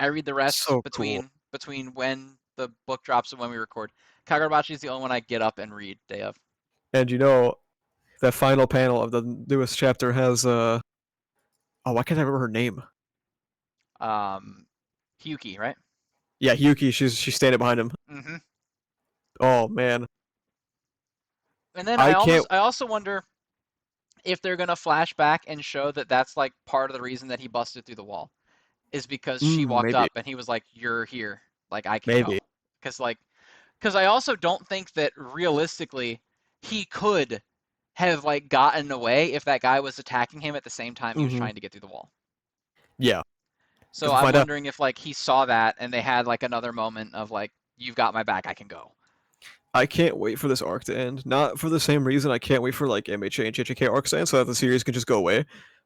I read the rest So cool. between when the book drops and when we record. Kagurabachi is the only one I get up and read day of. And that final panel of the newest chapter has oh, why can't I remember her name? Um, Hyuki, right? Yeah, Yuki. She's standing behind him. Mm-hmm. Oh man, And then I can't. I also wonder if they're gonna flash back and show that that's like part of the reason that he busted through the wall is because she walked Maybe, up and he was like, "You're here, like I can maybe. go." Because I also don't think that realistically he could have like gotten away if that guy was attacking him at the same time he was Hmm. trying to get through the wall. Yeah, So because we'll I'm find out. wondering if like he saw that and they had like another moment of like, "You've got my back, I can go." I can't wait for this arc to end. Not for the same reason I can't wait for like MHA and JJK arcs to end, so that the series can just go away.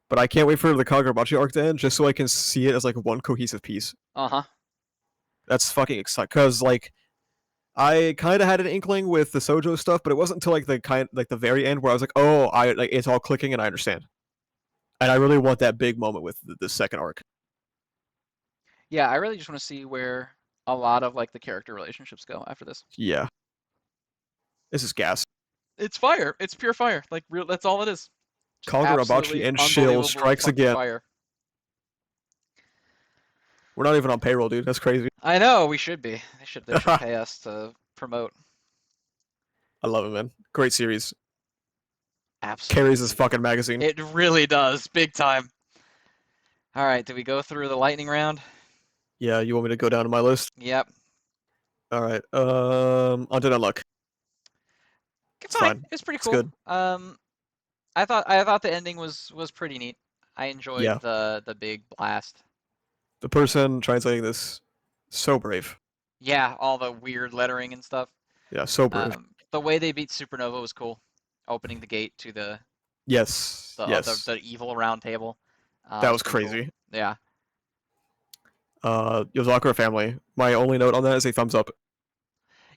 But I can't wait for the Kagurabachi arc to end, just so I can see it as like one cohesive piece. Uh-huh. That's fucking exciting. Because like I kind of had an inkling with the Sojo stuff, but it wasn't until like the very end where I was like, oh, I like it's all clicking and I understand. And I really want that big moment with the second arc. Yeah, I really just want to see where a lot of like the character relationships go after this. Yeah, this is gas. It's fire. It's pure fire. Like real that's all it is. Just Kagurabachi absolutely and Shill unbelievable strikes fucking again. fire. We're not even on payroll, dude. That's crazy. I know, we should be. They should pay us to promote. I love it, man. Great series. Carries this Absolutely. fucking magazine. It really does. Big time. All right, did we go through the lightning round? Yeah, you want me to go down to my list? Yep. All right. Undead Unluck. It's It's fine. fine. It's pretty It's cool. good. I thought the ending was pretty neat. I enjoyed Yeah. the big blast. The person translating this, so brave. Yeah, all the weird lettering and stuff. Yeah, so brave. The way they beat Supernova was cool. Opening the gate to Yes. Yes. the evil round table. That Was was pretty cool. crazy. Yeah. Yozakura family. My only note on that is a thumbs up.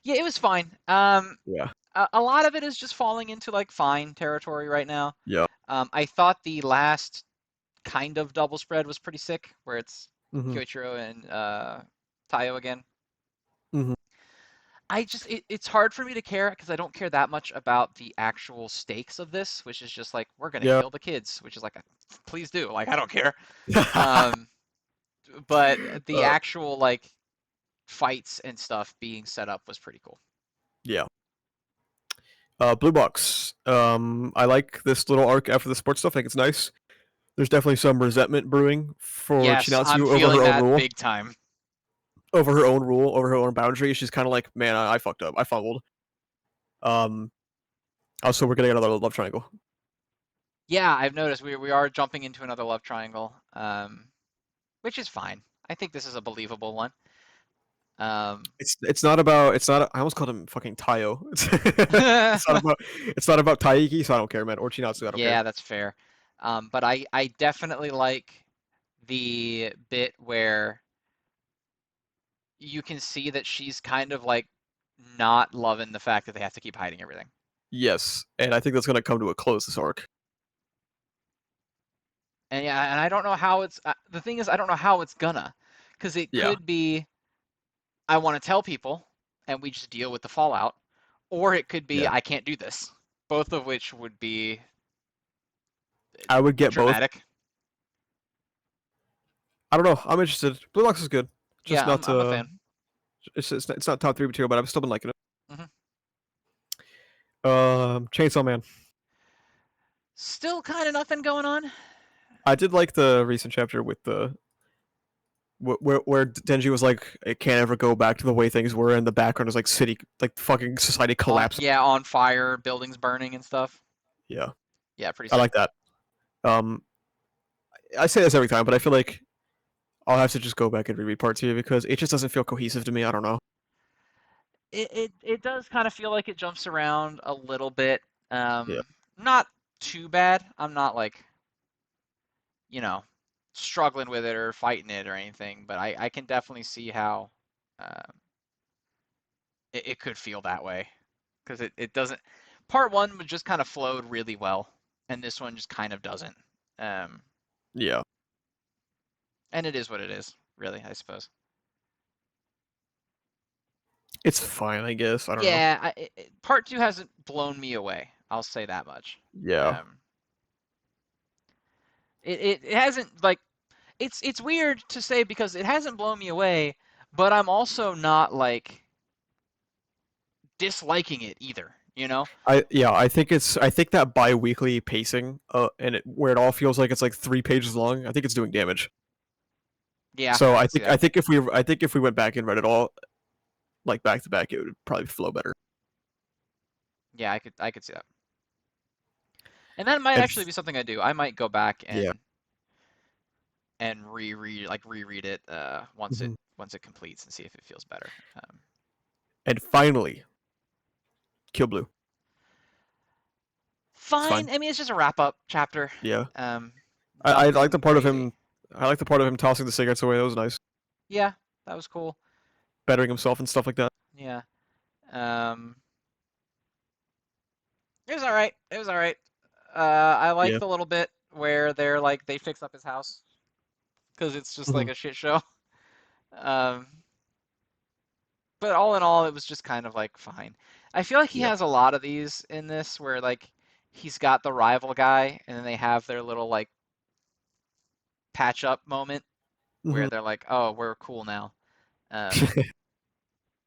Yeah, it was fine. Yeah. a lot of it is just falling into like fine territory right now. Yeah. I thought the last kind of double spread was pretty sick, where it's Hmm. Kyoichiro and Tayo again. Hmm. It's hard for me to care because I don't care that much about the actual stakes of this, which is just like we're gonna Yeah. kill the kids, which is like please do, like I don't care. Um, but the uh, actual like fights and stuff being set up was pretty cool. yeah. Blue Box. I like this little arc after the sports stuff. I think it's nice. There's definitely some resentment brewing for Yes, I'm Chinatsu over her feeling own that rule, big time. over her own boundary. She's kind of like, man, I fucked up. I fumbled. Um. Also, we're getting another love triangle. Yeah, I've noticed we are jumping into another love triangle, which is fine. I think this is a believable one. Um, It's not about it's not. I almost called him fucking Tayo. It's not about Taiki, so I don't care, man. Or Chinatsu, I don't care. yeah, that's fair. But I definitely like the bit where you can see that she's kind of like not loving the fact that they have to keep hiding everything. Yes, and I think that's gonna come to a close this arc. And yeah, and I don't know how it's the thing is I don't know how it's gonna, because it Yeah, could be I want to tell people and we just deal with the fallout, or it could be yeah. I can't do this. Both of which would be I would get both. dramatic. I don't know. I'm interested. Blue Box is good. Just Yeah, not I'm a fan. it's not top three material, but I've still been liking it. Hmm. Chainsaw Man. Still kind of nothing going on. I did like the recent chapter with the where Denji was like, it can't ever go back to the way things were, and the background is like city, like fucking society collapsing. Yeah, on fire, buildings burning and stuff. Yeah, Yeah, pretty I sick. like that. Um, I say this every time, but I feel like I'll have to just go back and reread part two because it just doesn't feel cohesive to me. I don't know. It does kind of feel like it jumps around a little bit. Yeah, Not too bad. I'm not like, you know, struggling with it or fighting it or anything, but I can definitely see how um, it could feel that way because it doesn't. Part one just kind of flowed really well, and this one just kind of doesn't. Um, yeah, and it is what it is, really, I suppose. it's fine, I guess. I don't know. Yeah, part two hasn't blown me away. I'll say that much. Yeah, Um, it hasn't like it's weird to say because it hasn't blown me away, but I'm also not like disliking it either, you know? I think that bi-weekly pacing, and where it all feels like it's like 3 pages long. I think it's doing damage. Yeah, So I could see that. I think if we went back and read it all like back to back, it would probably flow better. Yeah, I could see that. And that might And actually be something I do. I might go back yeah, and reread it mhm. once it completes and see if it feels better. And finally, Kill Blue. It's Fine. fine. I mean, it's just a wrap up chapter. Yeah, Um, I like the nothing part of crazy. him. I like the part of him tossing the cigarettes away. That was nice. Yeah, that was cool. Bettering himself and stuff like that. Yeah. Um, it was all right. It was all right. I like Yeah. the little bit where they're like they fix up his house because it's just like Mhm. a shit show. Um, but all in all, it was just kind of like fine. I feel like he Yeah. has a lot of these in this where like he's got the rival guy and then they have their little like patch up moment where Mhm. they're like, "Oh, we're cool now." Um,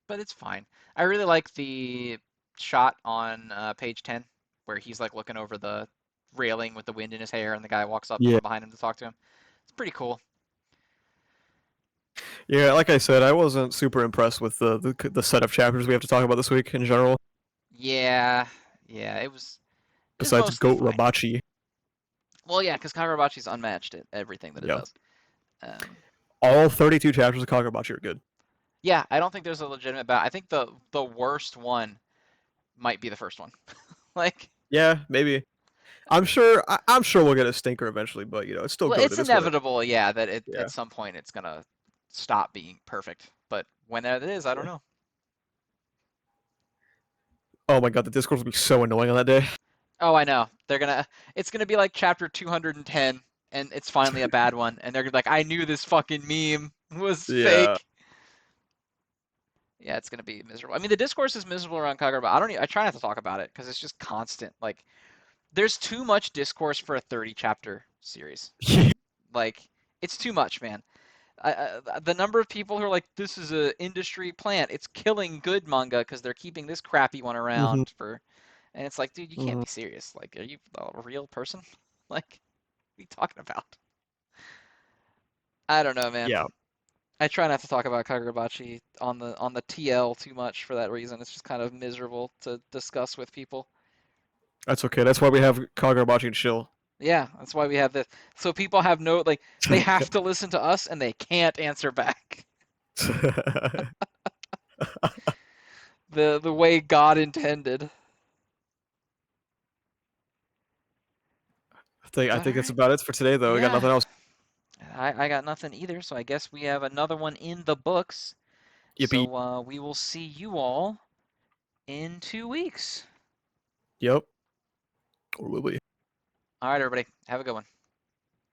but it's fine. I really like the shot on page 10 where he's like looking over the railing with the wind in his hair and the guy walks up Yeah. from behind him to talk to him. It's pretty cool. Yeah. Like I said, I wasn't super impressed with the set of chapters we have to talk about this week in general. Yeah, yeah, it was Besides mostly Goat fine. Rabachi. Well, yeah, because Kagurabachi's unmatched at everything that it Yeah. does. Um, All 32 chapters of Kagurabachi are good. yeah, I don't think there's a legitimate battle. I think the worst one might be the first one. Like, Yeah, maybe. I'm sure we'll get a stinker eventually, but it's still well, good. it's It's whatever. inevitable, yeah, that at Yeah. some point it's gonna stop being perfect. But when that is, I don't Yeah. know. Oh my god, the Discord will be so annoying on that day. Oh, I know. It's gonna be like chapter 210, and it's finally a bad one, and they're like, I knew this fucking meme was Yeah. fake. Yeah, it's gonna be miserable. I mean, the discourse is miserable around Kagura, but I try not to talk about it because it's just constant. Like, there's too much discourse for a 30 chapter series. Like, it's too much, man. The number of people who are like, this is a industry plant. It's killing good manga because they're keeping this crappy one hmm around for, and it's like, dude, you can't hmm be serious. Like, are you a real person? Like, what are you talking about? I don't know, man. Yeah, I try not to talk about Kagurabachi on the TL too much for that reason. It's just kind of miserable to discuss with people. that's okay. That's why we have Kagurabachi and Shill. Yeah, that's why we have this. So people have no like they have to listen to us and they can't answer back. The way God intended. I But think all that's right. about it for today, though. We got Yeah. nothing else. I got nothing either, so I guess we have another one in the books. Yippee. So we will see you all in 2 weeks. Yep. Or will we? All right, everybody. Have a good one.